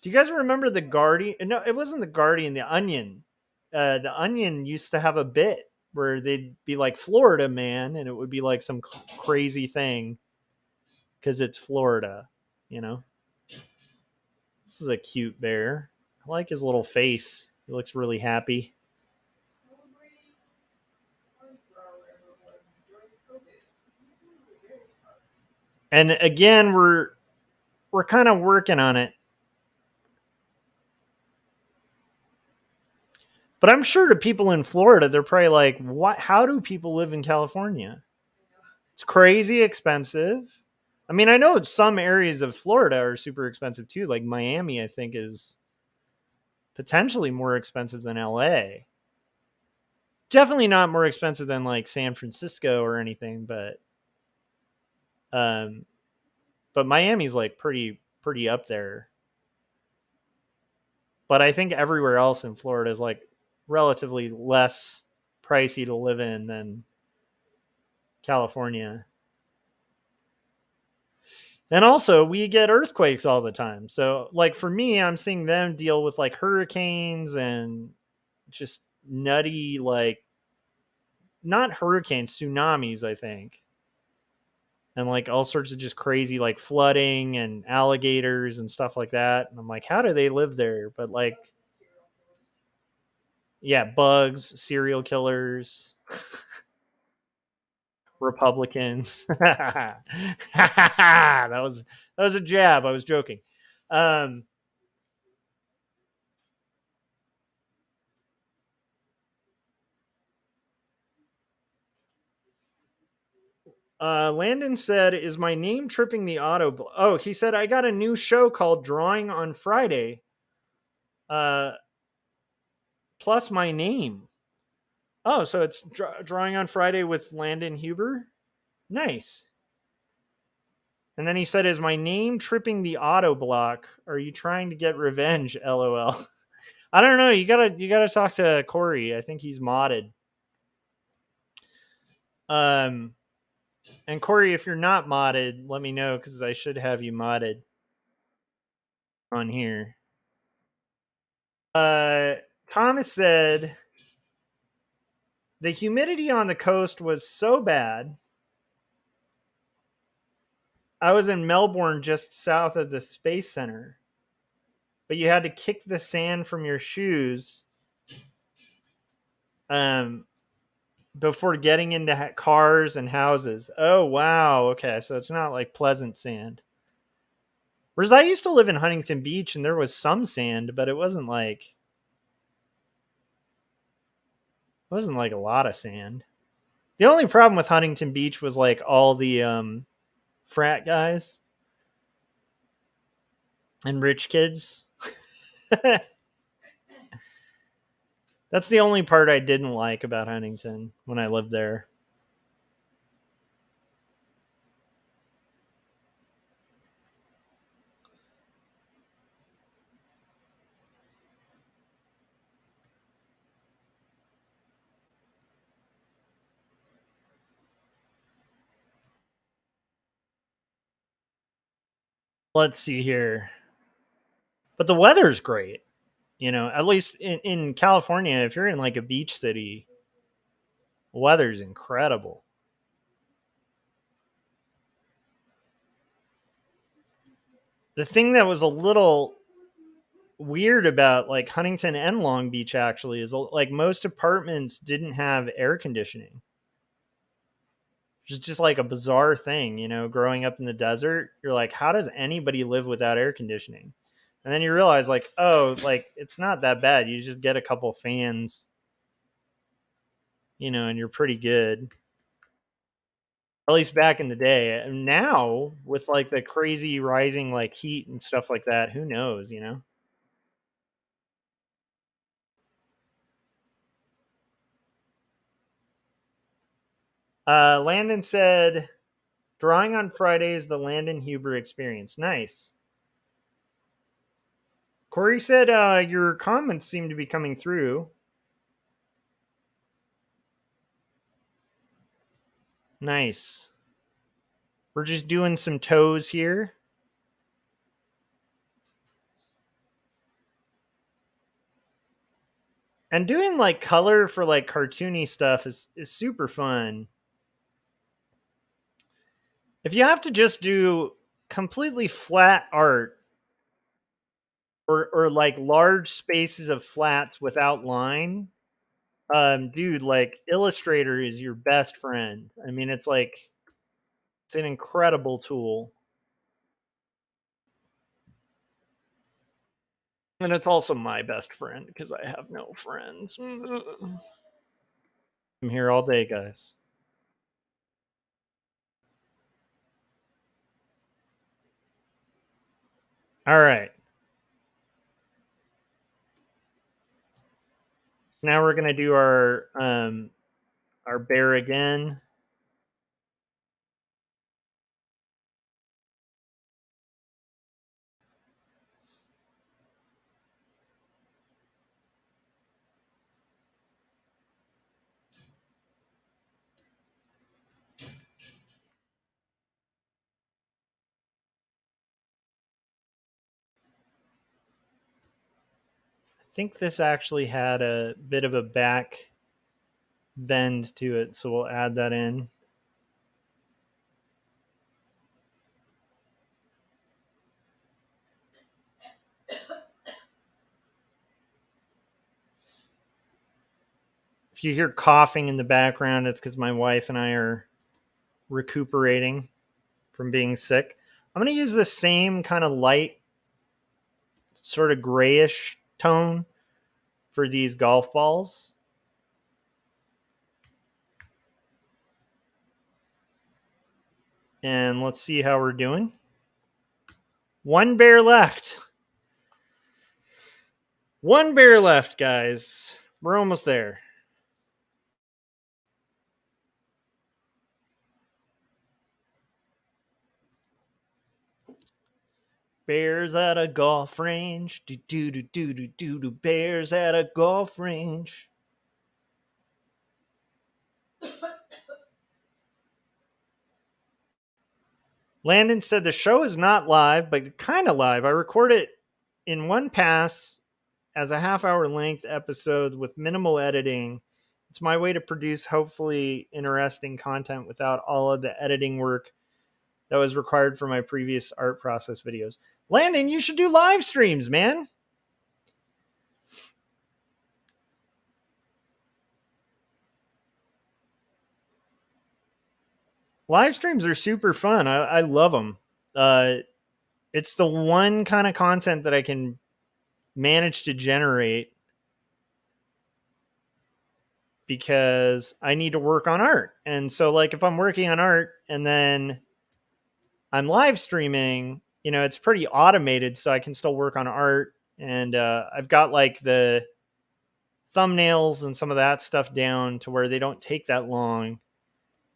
Do you guys remember the Guardian? No, it wasn't the Guardian, the Onion. The Onion used to have a bit where they'd be like Florida man. And it would be like some crazy thing because it's Florida, you know? This is a cute bear. I like his little face. He looks really happy. And again, we're kind of working on it. But I'm sure to people in Florida, they're probably like, "What? How do people live in California? It's crazy expensive." I mean, I know some areas of Florida are super expensive too. Like Miami, I think is potentially more expensive than LA. Definitely not more expensive than like San Francisco or anything, but Miami's like pretty up there. But I think everywhere else in Florida is like relatively less pricey to live in than California. And also, we get earthquakes all the time. So, like for me, I'm seeing them deal with like hurricanes and just nutty, like not hurricanes, tsunamis, I think. And like all sorts of just crazy like flooding and alligators and stuff like that. And I'm like, how do they live there? But like, yeah, bugs, serial killers, Republicans. that was a jab. I was joking. Landon said, "Is my name tripping the auto?" Oh, he said, "I got a new show called Drawing on Friday. Plus my name." Oh, so it's Drawing on Friday with Landon Huber. Nice. And then he said, "Is my name tripping the auto block? Are you trying to get revenge?" LOL. I don't know. You gotta talk to Corey. I think he's modded. And Corey, if you're not modded, let me know because I should have you modded on here. Thomas said the humidity on the coast was so bad. I was in Melbourne, just south of the Space Center, but you had to kick the sand from your shoes before getting into cars and houses. Oh, wow. Okay, so it's not like pleasant sand. Whereas I used to live in Huntington Beach, and there was some sand, but it wasn't like a lot of sand. The only problem with Huntington Beach was like all the frat guys and rich kids. That's the only part I didn't like about Huntington when I lived there. Let's see here. But the weather's great. You know, at least in California, if you're in like a beach city, weather's incredible. The thing that was a little weird about like Huntington and Long Beach actually is like most apartments didn't have air conditioning. Which is just like a bizarre thing, you know, growing up in the desert. You're like, how does anybody live without air conditioning? And then you realize like, oh, like it's not that bad. You just get a couple fans, you know, and you're pretty good. At least back in the day. And now with like the crazy rising like heat and stuff like that, who knows, you know? Landon said, "Drawing on Friday is the Landon Huber experience." Nice. Corey said, your comments seem to be coming through. Nice. We're just doing some toes here. And doing like color for like cartoony stuff is super fun. If you have to just do completely flat art or like large spaces of flats without line, dude, like Illustrator is your best friend. I mean, it's an incredible tool. And it's also my best friend because I have no friends. I'm here all day, guys. All right. Now we're gonna do our bear again. I think this actually had a bit of a back bend to it, so we'll add that in. If you hear coughing in the background, it's because my wife and I are recuperating from being sick. I'm going to use the same kind of light, sort of grayish tone for these golf balls. And let's see how we're doing. One bear left. One bear left, guys. We're almost there. Bears at a golf range. Do do do do do do do. Bears at a golf range. Landon said the show is not live, but kind of live. I record it in one pass as a half-hour length episode with minimal editing. It's my way to produce hopefully interesting content without all of the editing work that was required for my previous art process videos. Landon, you should do live streams, man. Live streams are super fun. I love them. It's the one kind of content that I can manage to generate because I need to work on art. And so, like, if I'm working on art and then I'm live streaming, you know, it's pretty automated, so I can still work on art. And I've got like the thumbnails and some of that stuff down to where they don't take that long.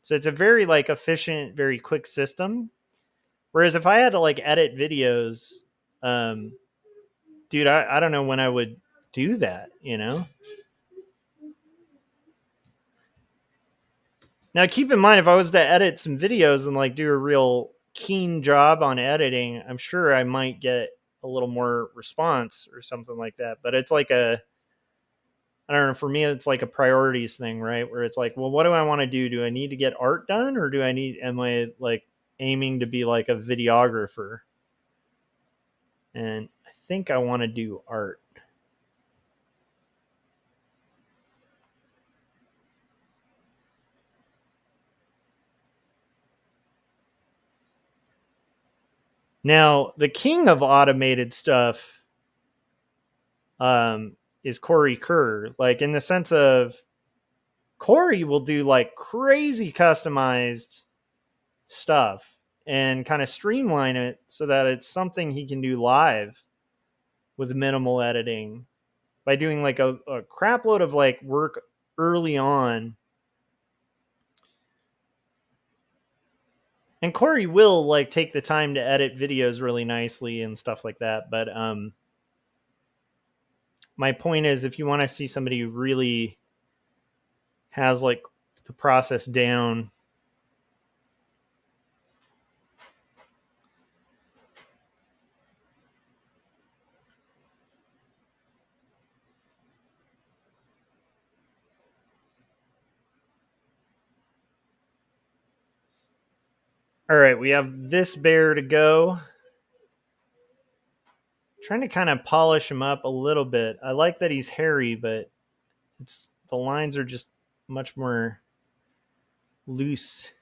So it's a very like efficient, very quick system. Whereas if I had to like edit videos, dude, I don't know when I would do that, you know? Now keep in mind, if I was to edit some videos and like do a real keen job on editing, I'm sure I might get a little more response or something like that. But it's like I don't know, for me, it's like a priorities thing, right? Where it's like, well, what do I want to do? Do I need to get art done, or am I like aiming to be like a videographer? And I think I want to do art. Now, the king of automated stuff is Corey Kerr. Like, in the sense of Corey will do like crazy customized stuff and kind of streamline it so that it's something he can do live with minimal editing by doing like a crap load of like work early on. And Corey will like take the time to edit videos really nicely and stuff like that. But my point is, if you want to see somebody who really has like the process down, all right, we have this bear to go. Trying to kind of polish him up a little bit. I like that he's hairy, but the lines are just much more loose,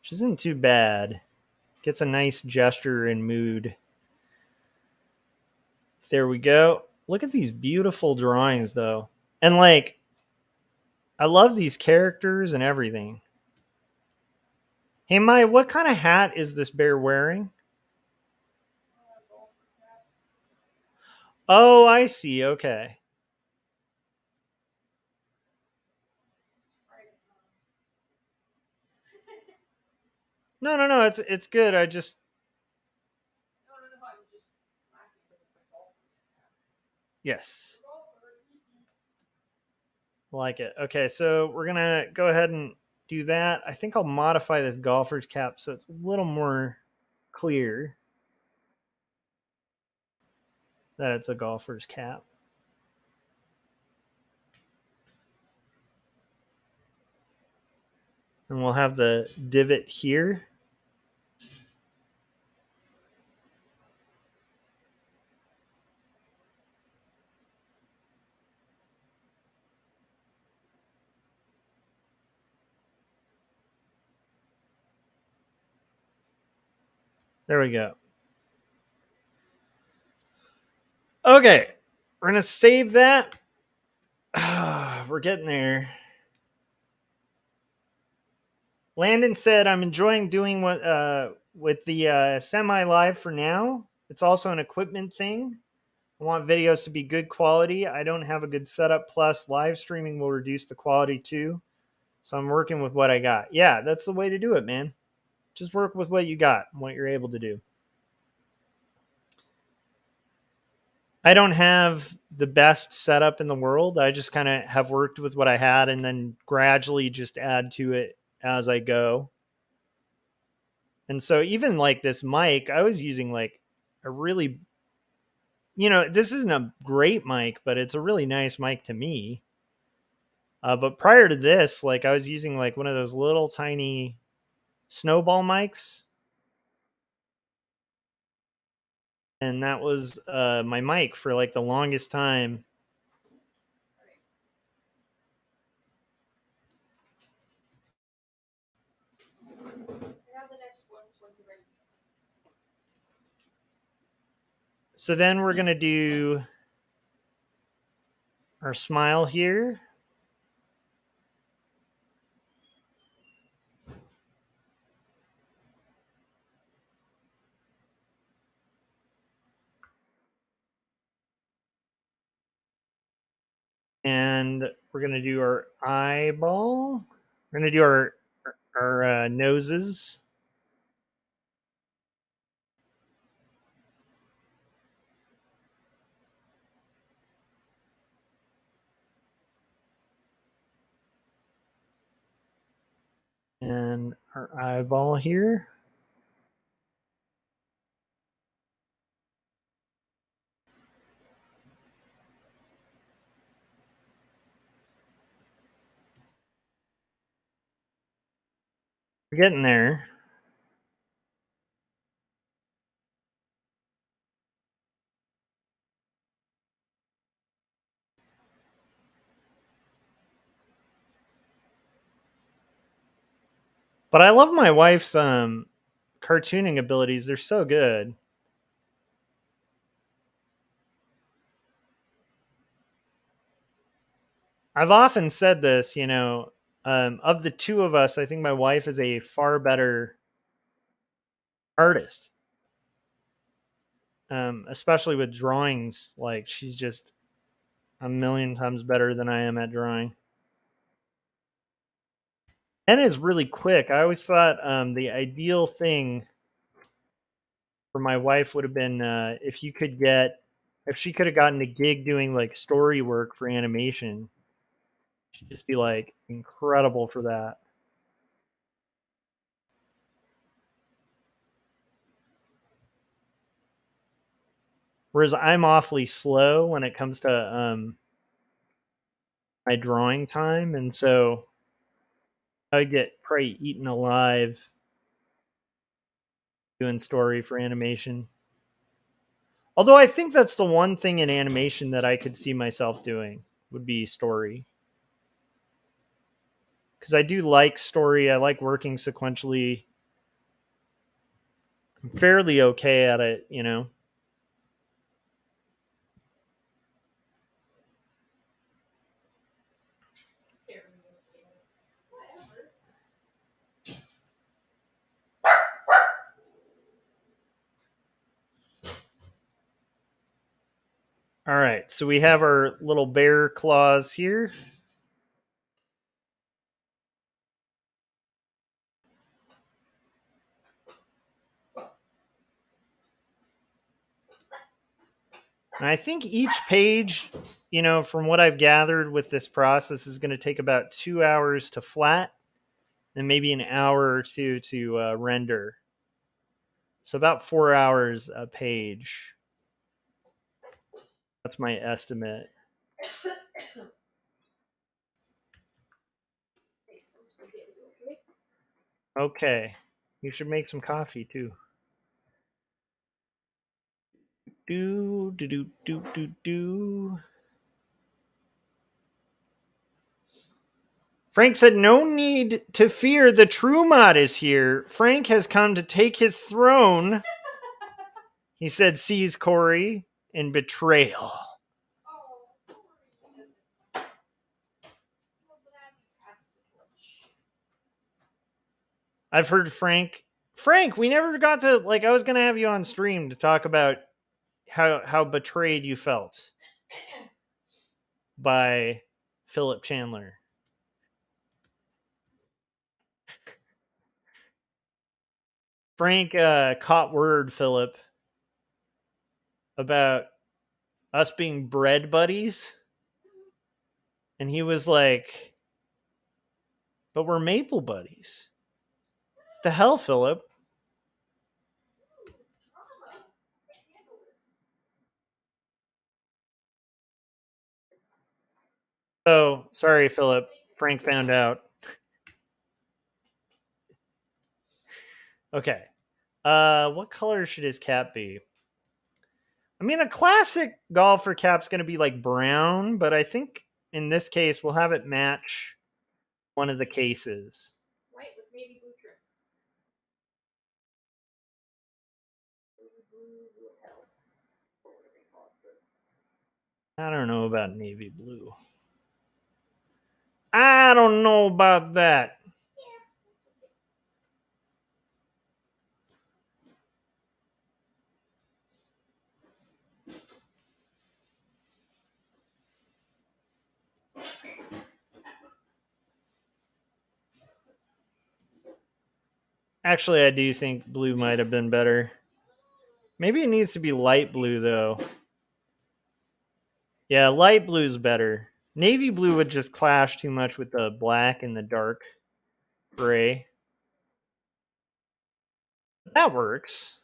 which isn't too bad. Gets a nice gesture and mood. There we go. Look at these beautiful drawings, though. And, like, I love these characters and everything. Hey, Mai, what kind of hat is this bear wearing? Oh, I see. Okay. No. It's good. I just... Yes. Like it. Okay, so we're going to go ahead and do that. I think I'll modify this golfer's cap so it's a little more clear that it's a golfer's cap. And we'll have the divot here. There we go. Okay, we're going to save that. We're getting there. Landon said, I'm enjoying doing what with the semi-live for now. It's also an equipment thing. I want videos to be good quality. I don't have a good setup, plus live streaming will reduce the quality too. So I'm working with what I got. Yeah, that's the way to do it, man. Just work with what you got and what you're able to do. I don't have the best setup in the world. I just kind of have worked with what I had and then gradually just add to it as I go. And so even like this mic, I was using like a really, this isn't a great mic, but it's a really nice mic to me. But prior to this, like I was using like one of those little tiny snowball mics. And that was my mic for like the longest time. So then we're going to do our smile here. And we're going to do our eyeball. We're going to do our noses. And our eyeball here. We're getting there. But I love my wife's cartooning abilities. They're so good. I've often said this, of the two of us, I think my wife is a far better artist. Especially with drawings. Like she's just a million times better than I am at drawing. And it's really quick. I always thought the ideal thing for my wife would have been if she could have gotten a gig doing like story work for animation. She'd just be like incredible for that. Whereas I'm awfully slow when it comes to my drawing time, and so I get probably eaten alive doing story for animation. Although I think that's the one thing in animation that I could see myself doing would be story. Because I do like story. I like working sequentially. I'm fairly okay at it, All right, so we have our little bear claws here. And I think each page, from what I've gathered with this process, is going to take about 2 hours to flat and maybe an hour or two to render. So about 4 hours a page. That's my estimate. Okay. You should make some coffee too. Do. Frank said, no need to fear. The true mod is here. Frank has come to take his throne. He said, sees Corey in betrayal. I've heard Frank, we never got to, like, I was going to have you on stream to talk about how betrayed you felt by Philip Chandler. Frank caught word, Philip, about us being bread buddies. And he was like, but we're maple buddies. The hell, Philip? Oh, sorry, Philip. Frank found out. Okay. What color should his cap be? I mean, a classic golfer cap's going to be like brown, but I think in this case we'll have it match one of the cases. White with navy blue trim. I don't know about navy blue. I don't know about that. Actually, I do think blue might have been better. Maybe it needs to be light blue, though. Yeah, light blue's better. Navy blue would just clash too much with the black and the dark gray. That works.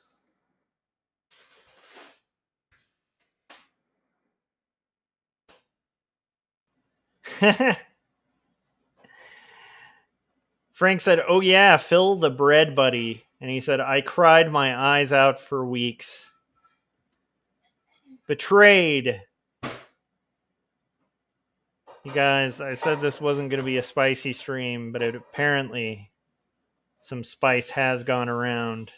Frank said, oh yeah, Phil the bread buddy. And he said, I cried my eyes out for weeks. Betrayed. You guys, I said this wasn't going to be a spicy stream, but it apparently some spice has gone around.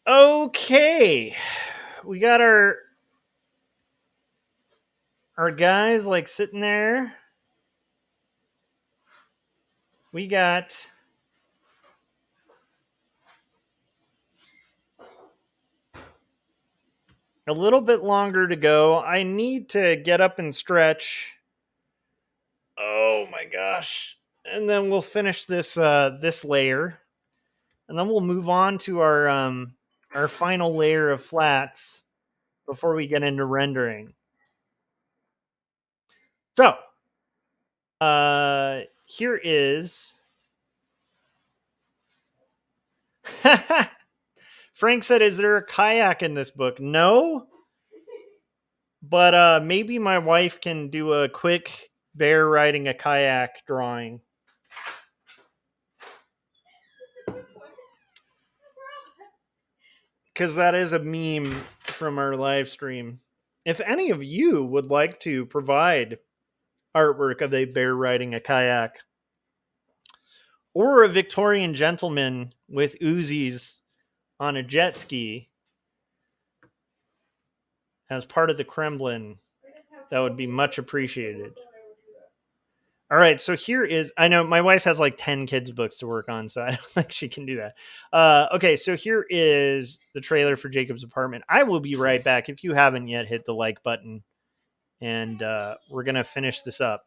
Okay. We got our guys like sitting there. We got a little bit longer to go. I need to get up and stretch. Oh my gosh. And then we'll finish this this layer. And then we'll move on to our final layer of flats before we get into rendering. So, here is Frank said, is there a kayak in this book? No. But maybe my wife can do a quick bear riding a kayak drawing. Because that is a meme from our live stream. If any of you would like to provide artwork of a bear riding a kayak, or a Victorian gentleman with Uzis on a jet ski as part of the Kremlin, that would be much appreciated. All right, so here is, I know my wife has like 10 kids' books to work on, so I don't think she can do that. Okay, so here is the trailer for Jacob's Apartment. I will be right back. If you haven't yet, hit the like button, and we're going to finish this up.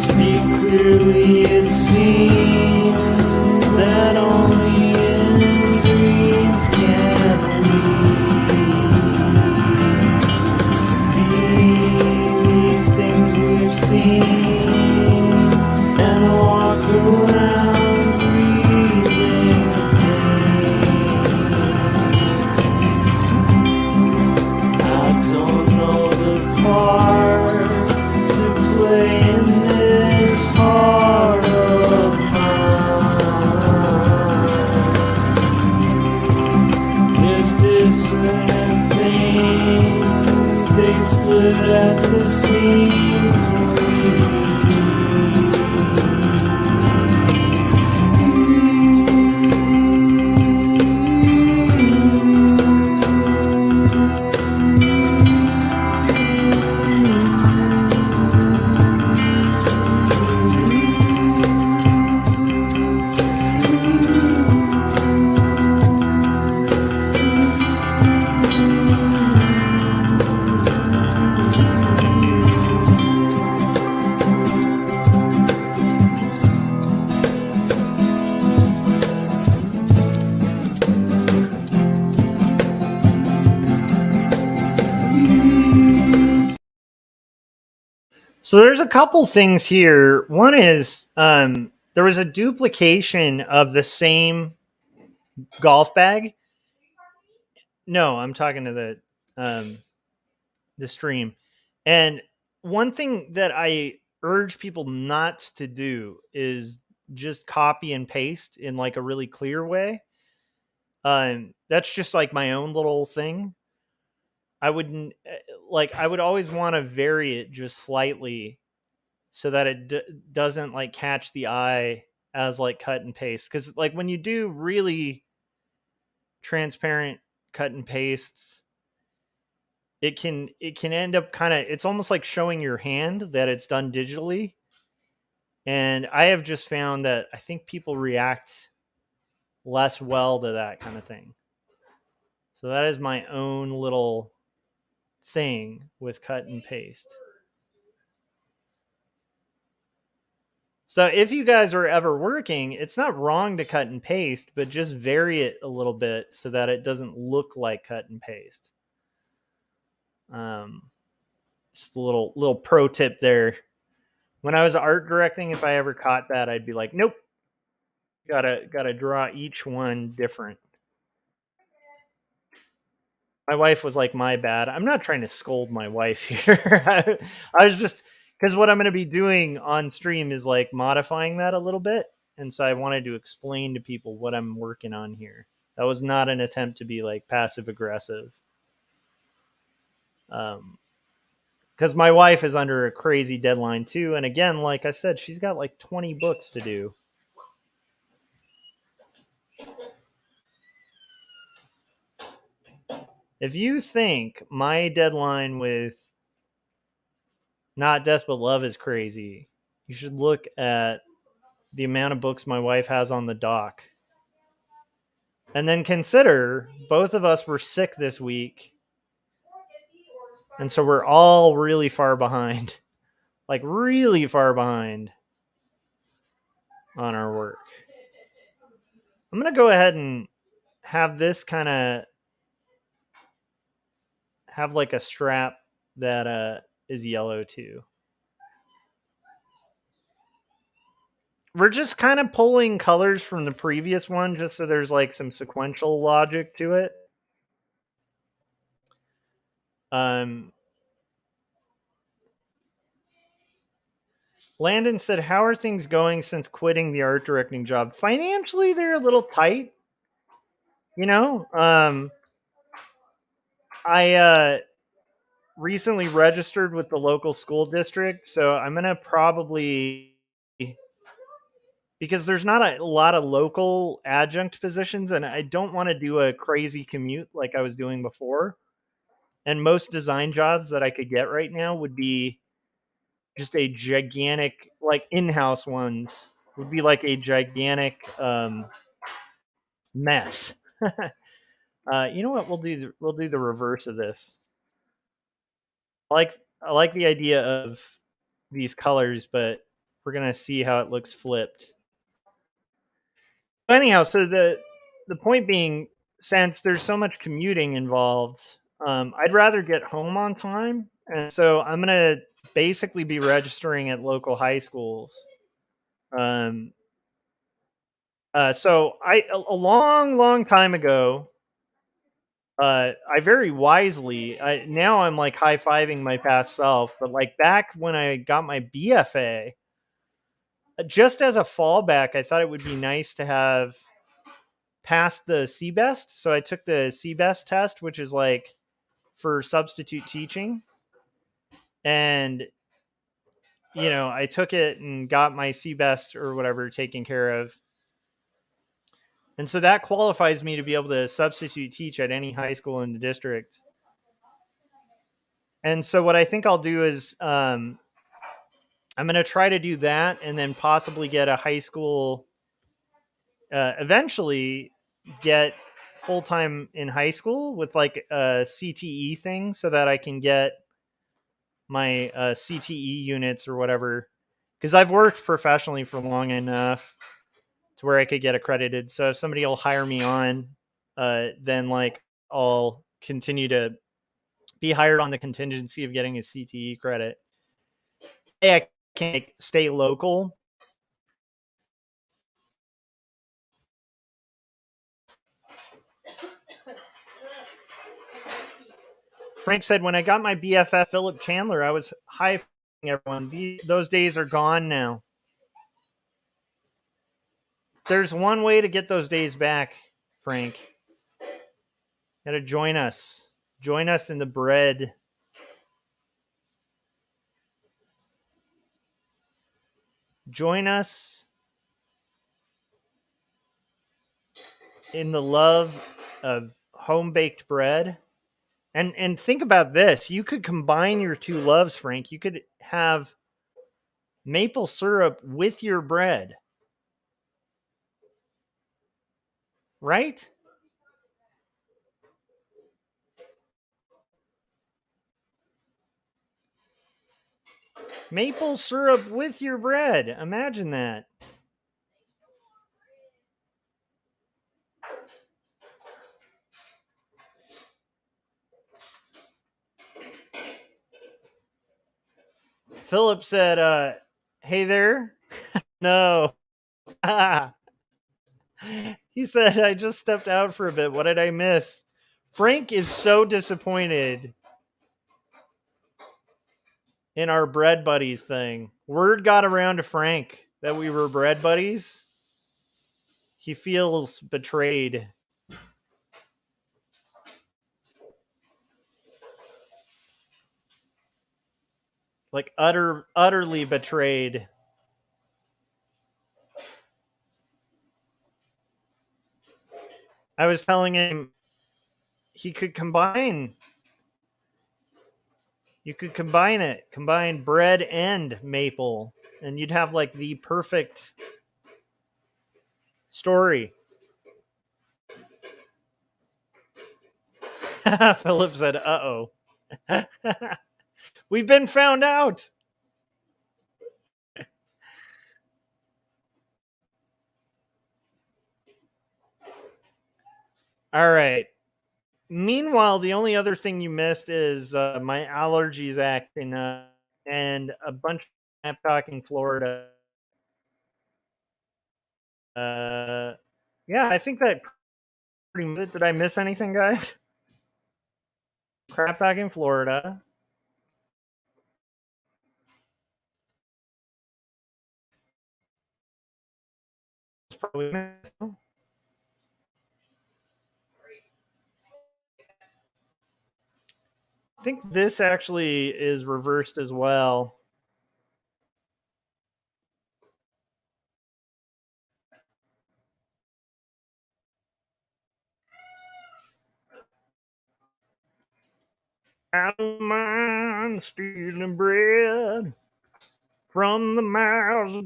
Speak clearly, it seems that only in dreams can we be these things we've seen and walk around breathing I don't know the part to play in this heart of mine. There's dissonant things, they split at the seams. So there's a couple things here. One is there was a duplication of the same golf bag. No, I'm talking to the stream. And one thing that I urge people not to do is just copy and paste in like a really clear way. That's just like my own little thing. I wouldn't like. I would always want to vary it just slightly so that it doesn't like catch the eye as like cut and paste. Because like when you do really transparent cut and pastes, it can end up kind of, it's almost like showing your hand that it's done digitally. And I have just found that I think people react less well to that kind of thing. So that is my own little thing with cut and paste. So if you guys are ever working, it's not wrong to cut and paste, but just vary it a little bit so that it doesn't look like cut and paste. Just a little pro tip there. When I was art directing, if I ever caught that, I'd be like, nope, gotta draw each one different. My wife was like, my bad. I'm not trying to scold my wife here. I was just, because what I'm going to be doing on stream is like modifying that a little bit. And so I wanted to explain to people what I'm working on here. That was not an attempt to be like passive aggressive. Because my wife is under a crazy deadline too. And again, like I said, she's got like 20 books to do. If you think my deadline with Not Death But Love is crazy, you should look at the amount of books my wife has on the dock. And then consider both of us were sick this week. And so we're all really far behind. Like really far behind on our work. I'm going to go ahead and have this kind of have like a strap that is yellow too. We're just kind of pulling colors from the previous one just so there's like some sequential logic to it. Landon said, how are things going since quitting the art directing job? Financially, they're a little tight. You know, I recently registered with the local school district, so I'm going to probably, because there's not a lot of local adjunct positions, and I don't want to do a crazy commute like I was doing before. And most design jobs that I could get right now would be just a gigantic, like in-house ones, would be like a gigantic mess. You know what? We'll do the reverse of this. I like the idea of these colors, but we're gonna see how it looks flipped. Anyhow, so the point being, since there's so much commuting involved, I'd rather get home on time, and so I'm gonna basically be registering at local high schools. So a long time ago, I very wisely, now I'm like high-fiving my past self, but like back when I got my BFA, just as a fallback, I thought it would be nice to have passed the CBEST. So I took the CBEST test, which is like for substitute teaching. And, you know, I took it and got my CBEST or whatever taken care of. And so that qualifies me to be able to substitute teach at any high school in the district. And so what I think I'll do is I'm going to try to do that and then possibly get a high school, eventually get full-time in high school with like a CTE thing so that I can get my CTE units or whatever. Because I've worked professionally for long enough to where I could get accredited. So if somebody will hire me on, then like I'll continue to be hired on the contingency of getting a CTE credit. I can't stay local. Frank said, when I got my BFF Philip Chandler, I was high-fiving everyone. Those days are gone now. There's one way to get those days back, Frank. You gotta join us. Join us in the bread. Join us in the love of home-baked bread. And think about this. You could combine your two loves, Frank. You could have maple syrup with your bread. Right? Maple syrup with your bread. Imagine that. Philip said, hey there. No. He said, I just stepped out for a bit. What did I miss? Frank is so disappointed in our bread buddies thing. Word got around to Frank that we were bread buddies. He feels betrayed. Like utterly betrayed. I was telling him he could combine. You could combine it. Combine bread and maple. And you'd have like the perfect story. Philip said, uh-oh. We've been found out. All right. Meanwhile, the only other thing you missed is my allergies acting up and a bunch of crap talking Florida. Yeah, I think that pretty much. Did I miss anything, guys? Crap talking Florida. Probably. I think this actually is reversed as well. I don't mind stealing bread from the mouths of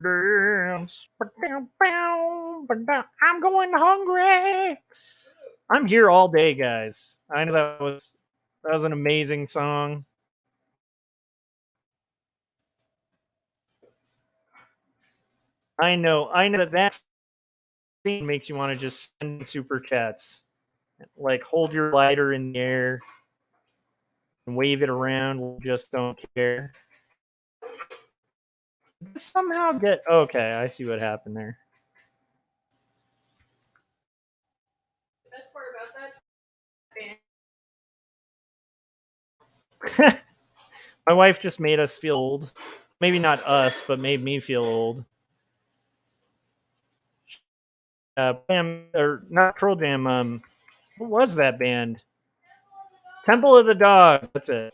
dance. I'm going hungry. I'm here all day, guys. I know that was an amazing song. I know that scene makes you want to just send super chats. Like hold your lighter in the air and wave it around. We just don't care. Somehow get okay. I see what happened there. The best part about that My wife just made us feel old. Maybe not us, but made me feel old. Or not Troll Jam. What was that band? Temple of the Dog. That's it.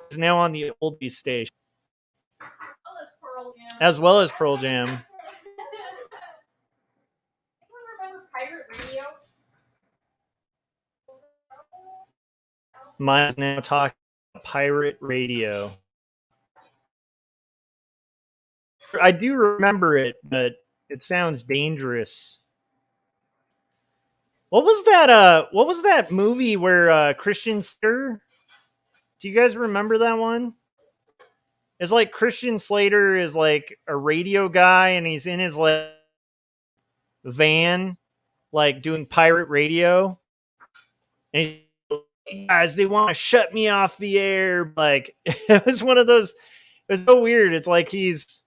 It's now on the oldies station, as well as Pearl Jam. Anyone remember Pirate Radio? Mine's now talking about Pirate Radio. I do remember it, but it sounds dangerous. What was that movie where Christian Slater? Do you guys remember that one? It's like Christian Slater is like a radio guy and he's in his like van like doing pirate radio. And guys, they want to shut me off the air. Like, it was one of those, it was so weird. It's like he's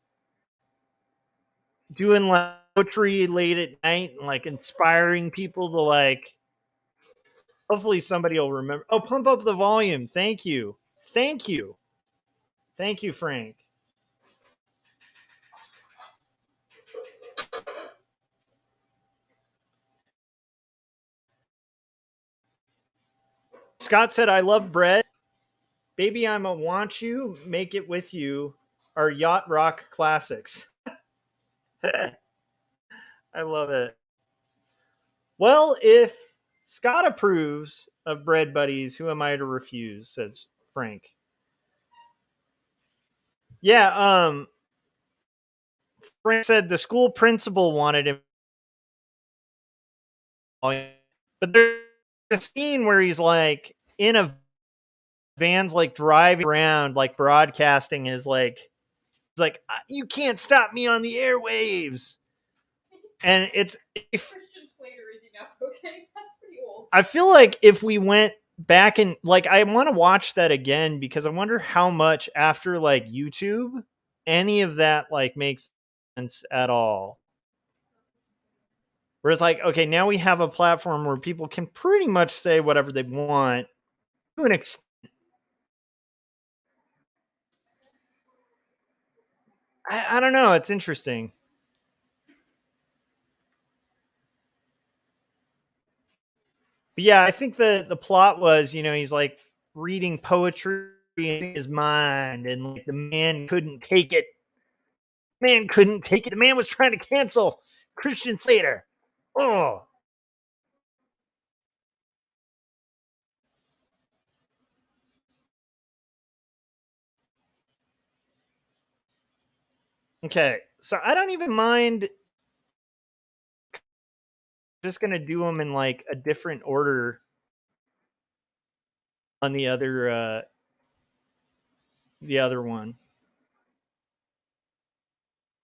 doing like poetry late at night and like inspiring people to like, hopefully somebody will remember. Oh, pump up the volume. Thank you. Thank you. Thank you, Frank. Scott said, I love bread. Baby, I'm a want you, make it with you, our yacht rock classics. I love it. Well, if Scott approves of bread buddies, who am I to refuse? Says Frank. Yeah, Frank said the school principal wanted him, but there's a scene where he's like in a van's like driving around, like broadcasting is like, he's like, you can't stop me on the airwaves. And it's Christian Slater is enough, okay? That's pretty old. I feel like if we went back and like I want to watch that again because I wonder how much after like YouTube any of that like makes sense at all. Where it's like, okay, now we have a platform where people can pretty much say whatever they want to an extent. I don't know. It's interesting. But yeah, I think the plot was, he's like reading poetry in his mind, and like the man couldn't take it. Man couldn't take it. The man was trying to cancel Christian Slater. Oh. Okay, so I don't even mind. Just gonna do them in like a different order on the other one.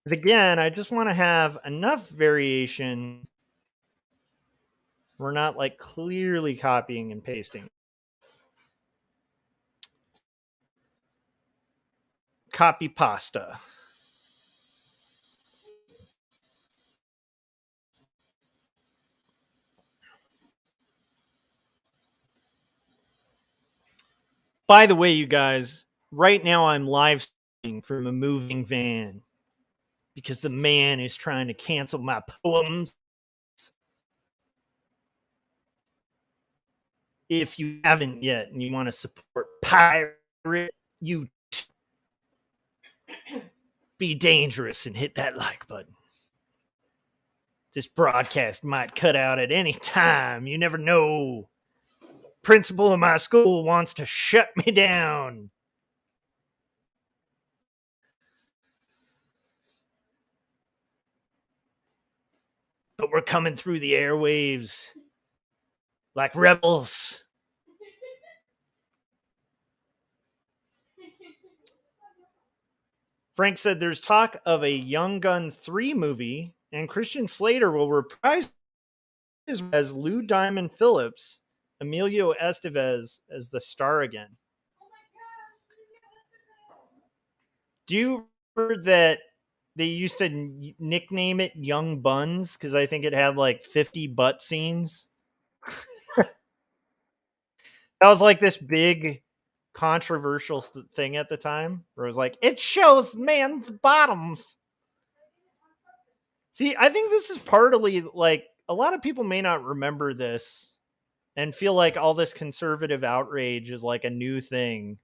Because again, I just want to have enough variation. We're not like clearly copying and pasting. Copy pasta. By the way, you guys, right now I'm live streaming from a moving van because the man is trying to cancel my poems. If you haven't yet and you want to support Pirate, you be dangerous and hit that like button. This broadcast might cut out at any time. You never know. Principal of my school wants to shut me down. But we're coming through the airwaves like rebels. Frank said there's talk of a Young Guns 3 movie, and Christian Slater will reprise as Lou Diamond Phillips, Emilio Estevez as the star again. Do you remember that they used to nickname it Young Buns because I think it had like 50 butt scenes? That was like this big controversial thing at the time where it was like, it shows man's bottoms. See, I think this is partly like a lot of people may not remember this and feel like all this conservative outrage is like a new thing.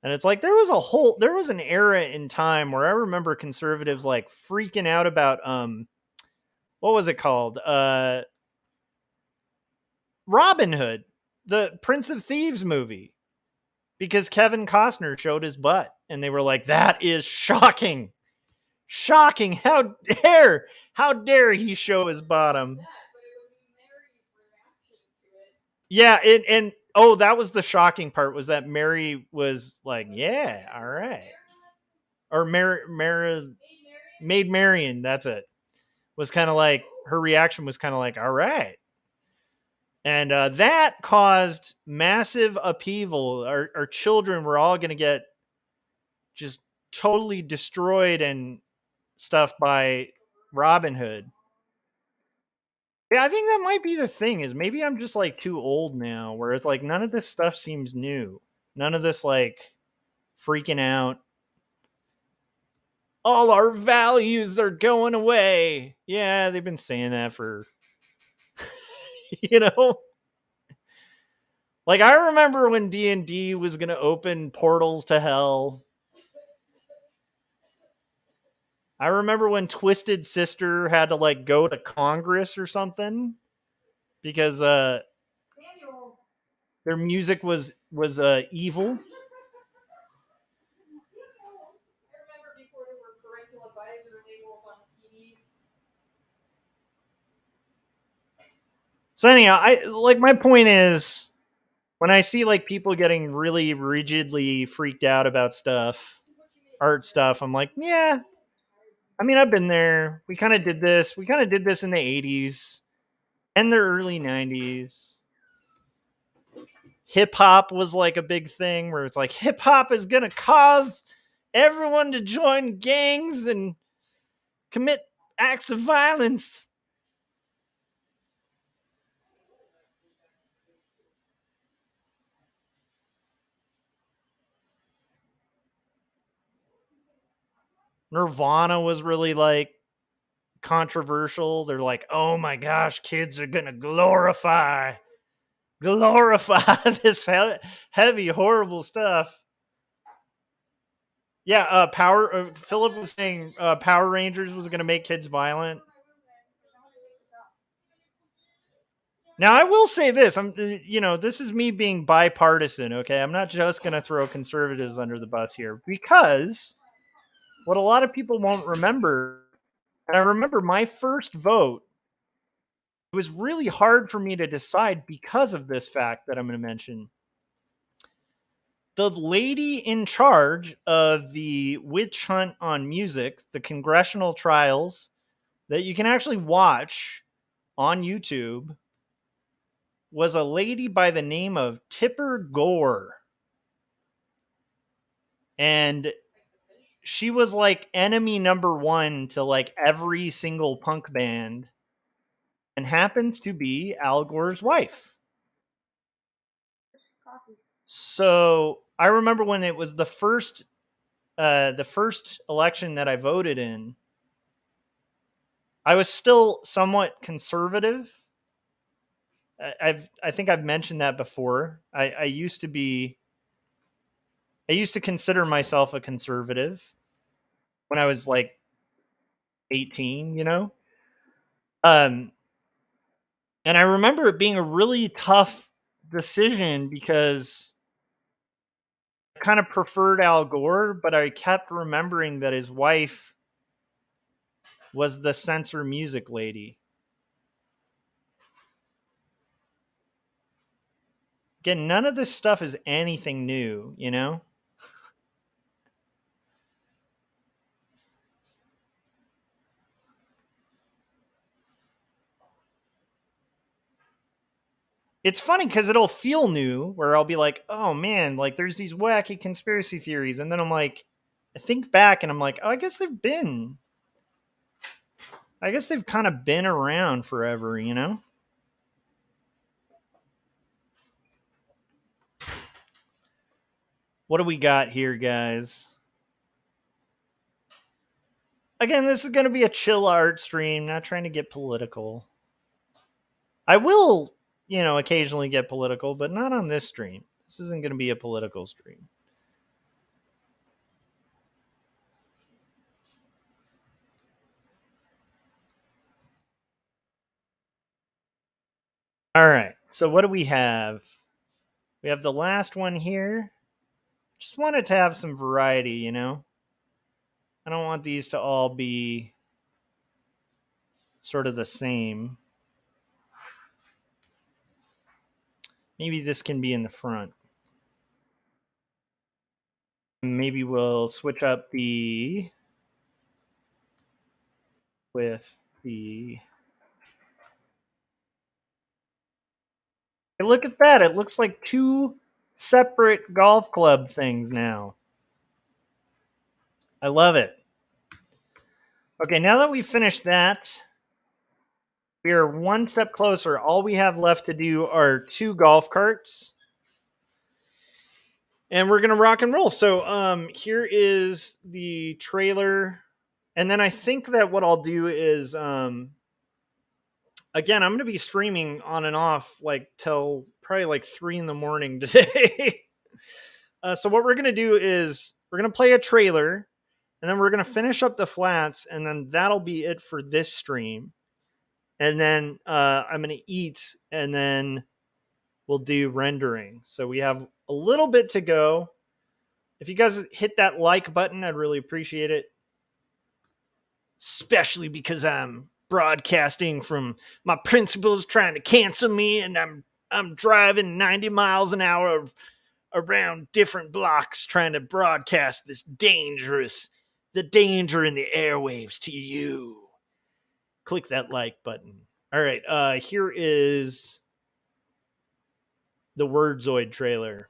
And it's like there was an era in time where I remember conservatives like freaking out about what was it called? Robin Hood, the Prince of Thieves movie. Because Kevin Costner showed his butt and they were like, that is shocking. Shocking. How dare he show his bottom? Yeah, and oh, that was the shocking part, was that Mary was like, yeah, all right. Or Maid Marian, that's it. Was kind of like, her reaction was kind of like, all right. And that caused massive upheaval. Our children were all going to get just totally destroyed and stuff by Robin Hood. Yeah, I think that might be the thing, is maybe I'm just like too old now, where it's like none of this stuff seems new. None of this like freaking out. All our values are going away. Yeah, they've been saying that for you know. Like I remember when D&D was going to open portals to hell. I remember when Twisted Sister had to like go to Congress or something because their music was evil. I remember before there were parental advisory labels on CDs. So anyhow, I like my point is when I see like people getting really rigidly freaked out about stuff, art stuff, I'm like, yeah. I mean, I've been there. We kind of did this. We kind of did this in the 80s and the early 90s. Hip hop was like a big thing where it's like hip hop is going to cause everyone to join gangs and commit acts of violence. Nirvana was really like controversial. They're like, oh my gosh, kids are going to glorify this heavy, horrible stuff. Yeah, Philip was saying Power Rangers was going to make kids violent. Now, I will say this. This is me being bipartisan, okay? I'm not just going to throw conservatives under the bus here, because what a lot of people won't remember, and I remember my first vote, it was really hard for me to decide because of this fact that I'm going to mention. The lady in charge of the witch hunt on music, the congressional trials that you can actually watch on YouTube, was a lady by the name of Tipper Gore. And she was like enemy number one to like every single punk band, and happens to be Al Gore's wife. So I remember when it was the first election that I voted in, I was still somewhat conservative. I think I've mentioned that before. I used to consider myself a conservative when I was like 18, and I remember it being a really tough decision because I kind of preferred Al Gore, but I kept remembering that his wife was the censor music lady. Again, none of this stuff is anything new, It's funny because it'll feel new, where I'll be like, oh man, like there's these wacky conspiracy theories. And then I'm like, I think back and I'm like, oh, I guess they've kind of been around forever, What do we got here, guys? Again, this is going to be a chill art stream, not trying to get political. I will, occasionally get political, but not on this stream. This isn't going to be a political stream. All right. So what do we have? We have the last one here. Just wanted to have some variety, I don't want these to all be sort of the same. Maybe this can be in the front. Maybe we'll switch up with the Hey, look at that. It looks like 2 separate golf club things now. I love it. Okay, now that we've finished that, we are 1 step closer. All we have left to do are 2 golf carts. And we're going to rock and roll. So here is the trailer. And then I think that what I'll do is, again, I'm going to be streaming on and off like till probably like 3 in the morning today. So what we're going to do is we're going to play a trailer, and then we're going to finish up the flats, and then that'll be it for this stream. And then I'm going to eat, and then we'll do rendering. So we have a little bit to go. If you guys hit that like button, I'd really appreciate it. Especially because I'm broadcasting from my principal's trying to cancel me, and I'm driving 90 miles an hour around different blocks trying to broadcast the danger in the airwaves to you. Click that like button. All right, here is the Wordzoid trailer.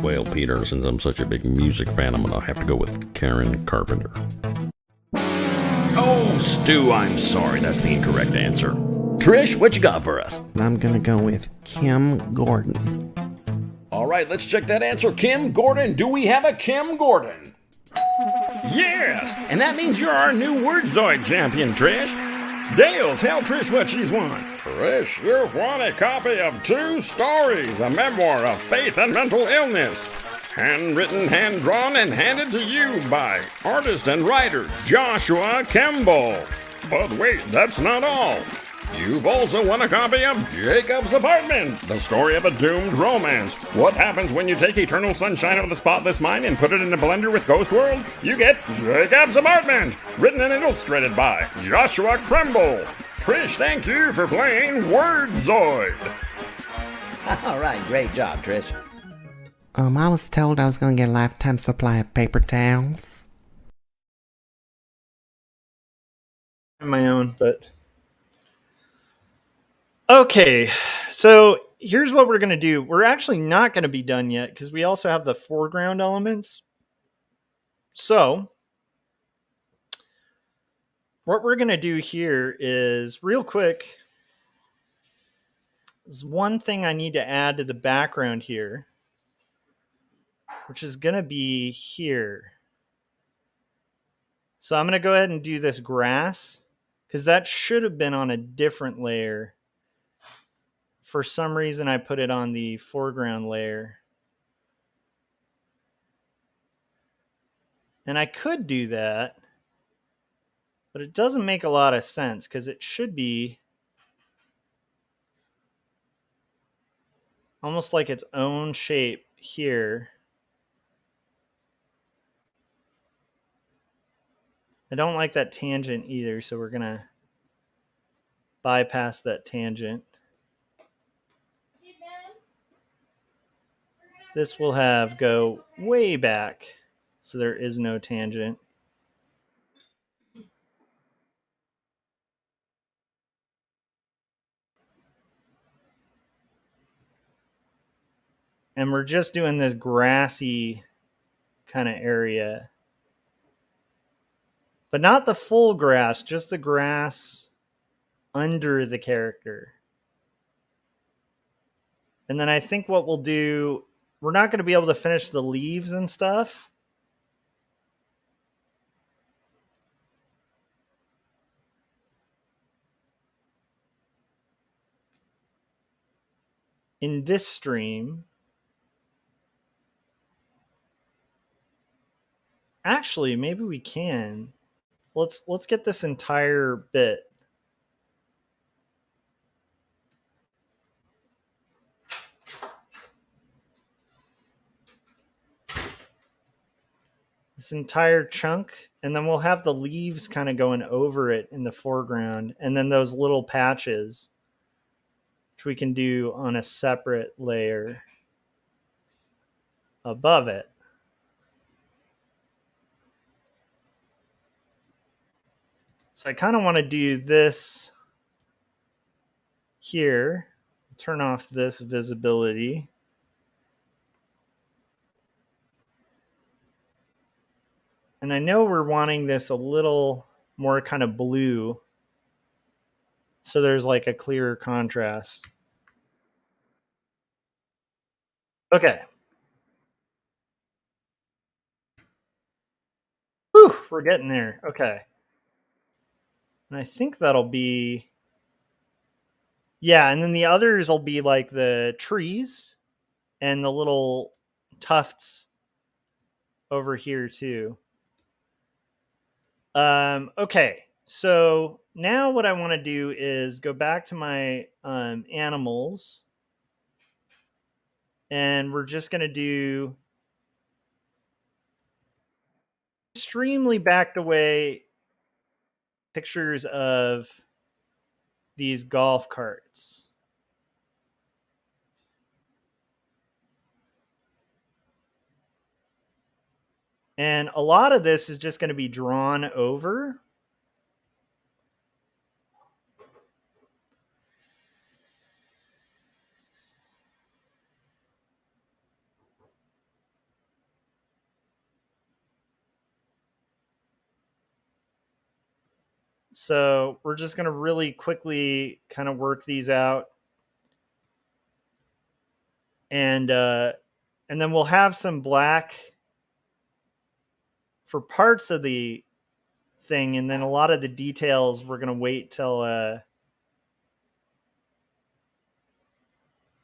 Well, Peter, since I'm such a big music fan, I'm going to have to go with Karen Carpenter. Oh, Stu, I'm sorry. That's the incorrect answer. Trish, what you got for us? I'm gonna go with Kim Gordon. All right, let's check that answer. Kim Gordon. Do we have a Kim Gordon? Yes, and that means you're our new Wordzoid champion, Trish. Dale, tell Trish what she's won. Trish, you've won a copy of 2 stories, a memoir of faith and mental illness. Handwritten, hand-drawn, and handed to you by artist and writer Joshua Kemble. But wait, that's not all. You've also won a copy of Jacob's Apartment, the story of a doomed romance. What happens when you take Eternal Sunshine of the Spotless Mind and put it in a blender with Ghost World? You get Jacob's Apartment, written and illustrated by Joshua Kemble. Trish, thank you for playing Wordzoid. All right, great job, Trish. I was told I was gonna get a lifetime supply of paper towels. My own, but okay. So here's what we're gonna do. We're actually not gonna be done yet because we also have the foreground elements. So what we're gonna do here is real quick. There's one thing I need to add to the background here, which is gonna be here. So I'm gonna go ahead and do this grass, because that should have been on a different layer. For some reason, I put it on the foreground layer. And I could do that, but it doesn't make a lot of sense because it should be almost like its own shape here. I don't like that tangent either, so we're going to bypass that tangent. This will have go way back, so there is no tangent. And we're just doing this grassy kind of area. But not the full grass, just the grass under the character. And then I think what we'll do, we're not going to be able to finish the leaves and stuff. In this stream. Actually, maybe we can. Let's get this entire bit. This entire chunk, and then we'll have the leaves kind of going over it in the foreground, and then those little patches, which we can do on a separate layer above it. So I kind of want to do this here, turn off this visibility. And I know we're wanting this a little more kind of blue, so there's like a clearer contrast. Okay. Whew, we're getting there. Okay. And I think that'll be... Yeah, and then the others will be like the trees and the little tufts over here too. Okay, so now what I want to do is go back to my animals, and we're just going to do extremely backed away pictures of these golf carts. And a lot of this is just going to be drawn over. So we're just going to really quickly kind of work these out. And then we'll have some black for parts of the thing, and then a lot of the details we're going to wait till I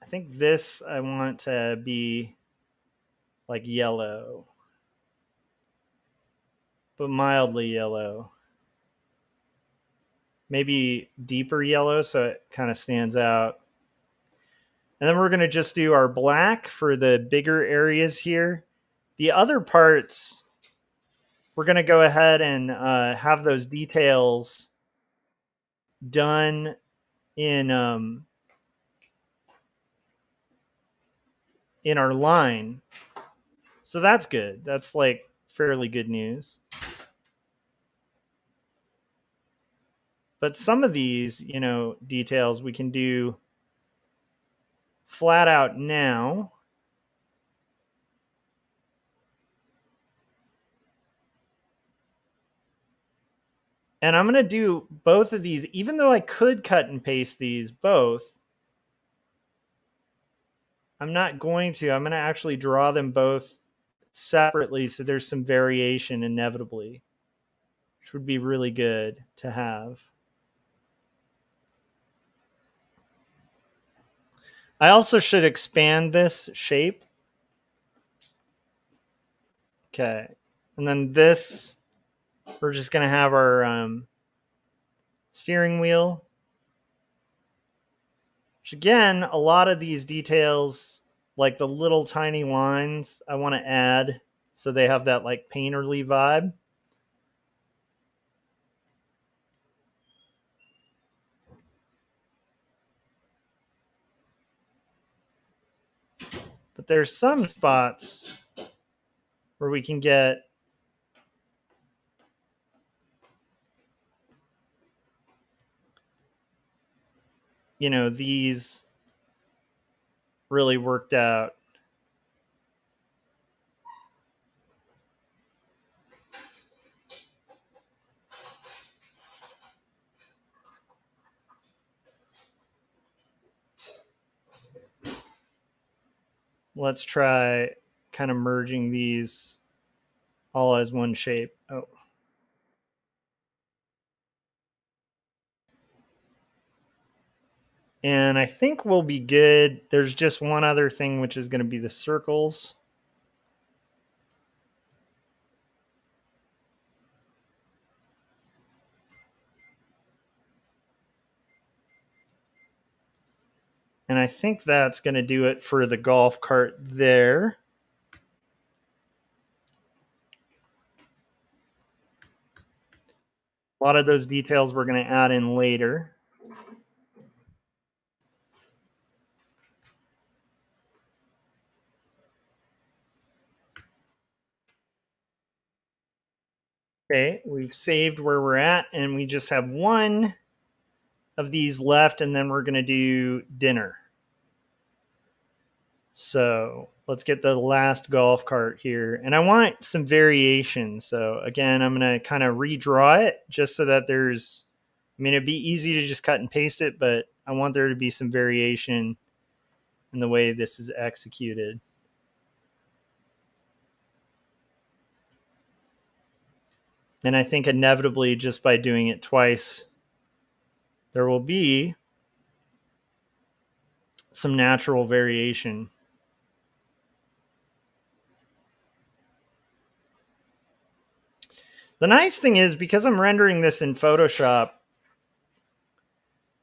think this I want to be like yellow, but mildly yellow. Maybe deeper yellow so it kind of stands out. And then we're going to just do our black for the bigger areas here. The other parts, we're going to go ahead and have those details done in our line. So that's good. That's like fairly good news. But some of these, details we can do flat out now. And I'm going to do both of these, even though I could cut and paste these both. I'm not going to. I'm going to actually draw them both separately so there's some variation inevitably, which would be really good to have. I also should expand this shape. Okay. And then this, we're just going to have our steering wheel. Which again, a lot of these details, like the little tiny lines, I want to add so they have that like painterly vibe. But there's some spots where we can get these really worked out. Let's try kind of merging these all as one shape. Oh. And I think we'll be good. There's just one other thing, which is going to be the circles. And I think that's going to do it for the golf cart there. A lot of those details we're going to add in later. Okay, we've saved where we're at, and we just have one of these left, and then we're going to do dinner. So let's get the last golf cart here. And I want some variation. So again, I'm going to kind of redraw it just so that there's, I mean, it'd be easy to just cut and paste it, but I want there to be some variation in the way this is executed. And I think inevitably, just by doing it twice, there will be some natural variation. The nice thing is, because I'm rendering this in Photoshop,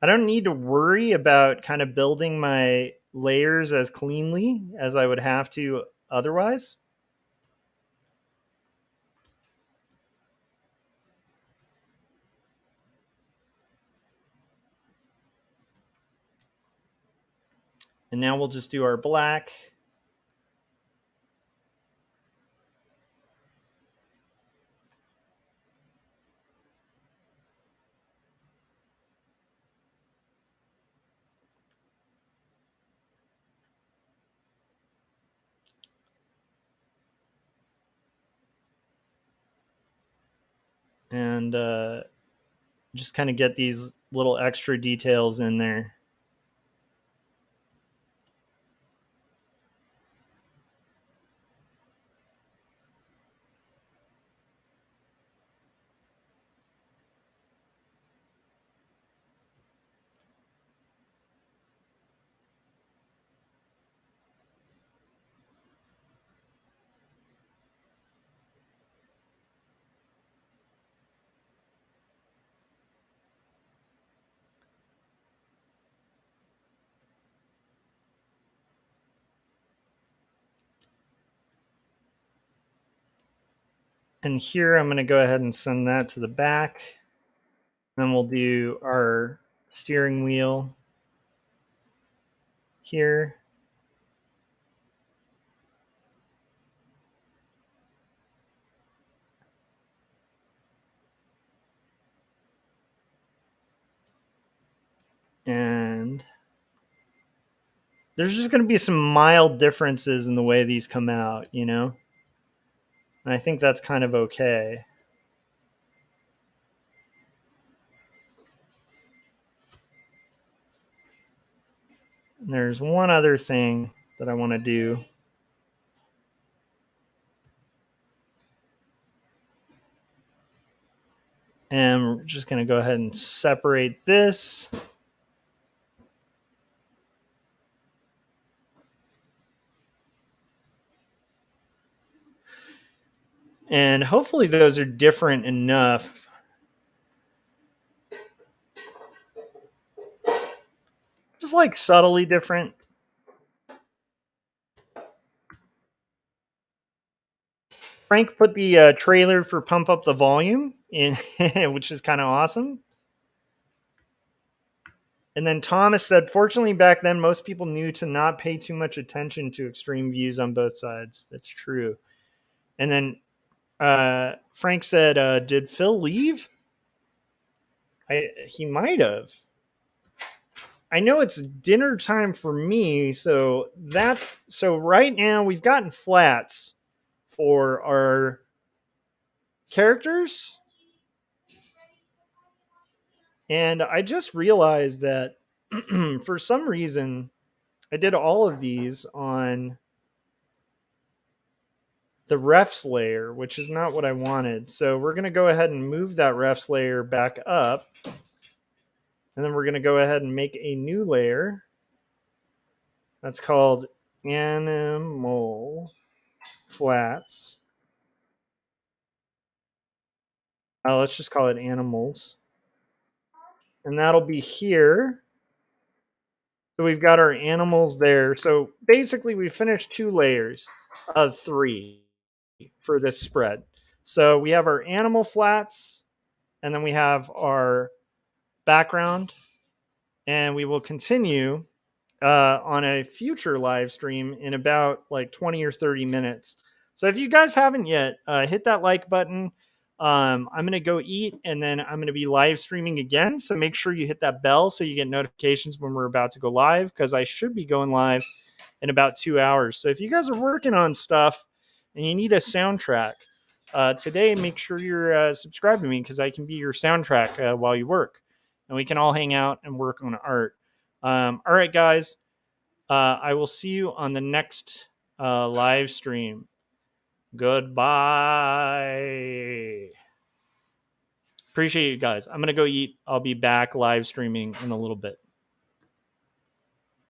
I don't need to worry about kind of building my layers as cleanly as I would have to otherwise. And now we'll just do our black. And just kind of get these little extra details in there. And here I'm going to go ahead and send that to the back. Then we'll do our steering wheel here. And there's just going to be some mild differences in the way these come out, you know? And I think that's kind of okay. And there's one other thing that I want to do. And we're just going to go ahead and separate this. And hopefully those are different enough. Just like subtly different. Frank put the trailer for Pump Up the Volume in, which is kind of awesome. And then Thomas said, fortunately, back then, most people knew to not pay too much attention to extreme views on both sides. That's true. And then Frank said, did Phil leave? He might have. I know it's dinner time for me, so right now we've gotten flats for our characters. And I just realized that for some reason I did all of these on the refs layer, which is not what I wanted. So we're going to go ahead and move that refs layer back up. And then we're going to go ahead and make a new layer. That's called Animal Flats. Let's just call it Animals. And that'll be here. So we've got our animals there. So basically we finished 2 layers of 3 for this spread. So we have our animal flats, and then we have our background, and we will continue on a future live stream in about like 20 or 30 minutes. So if you guys haven't yet, hit that like button. I'm going to go eat, and then I'm going to be live streaming again. So make sure you hit that bell so you get notifications when we're about to go live, because I should be going live in about 2 hours. So if you guys are working on stuff and you need a soundtrack today, make sure you're subscribed to me, because I can be your soundtrack while you work, and we can all hang out and work on art. All right, guys. I will see you on the next live stream. Goodbye. Appreciate you guys. I'm going to go eat. I'll be back live streaming in a little bit.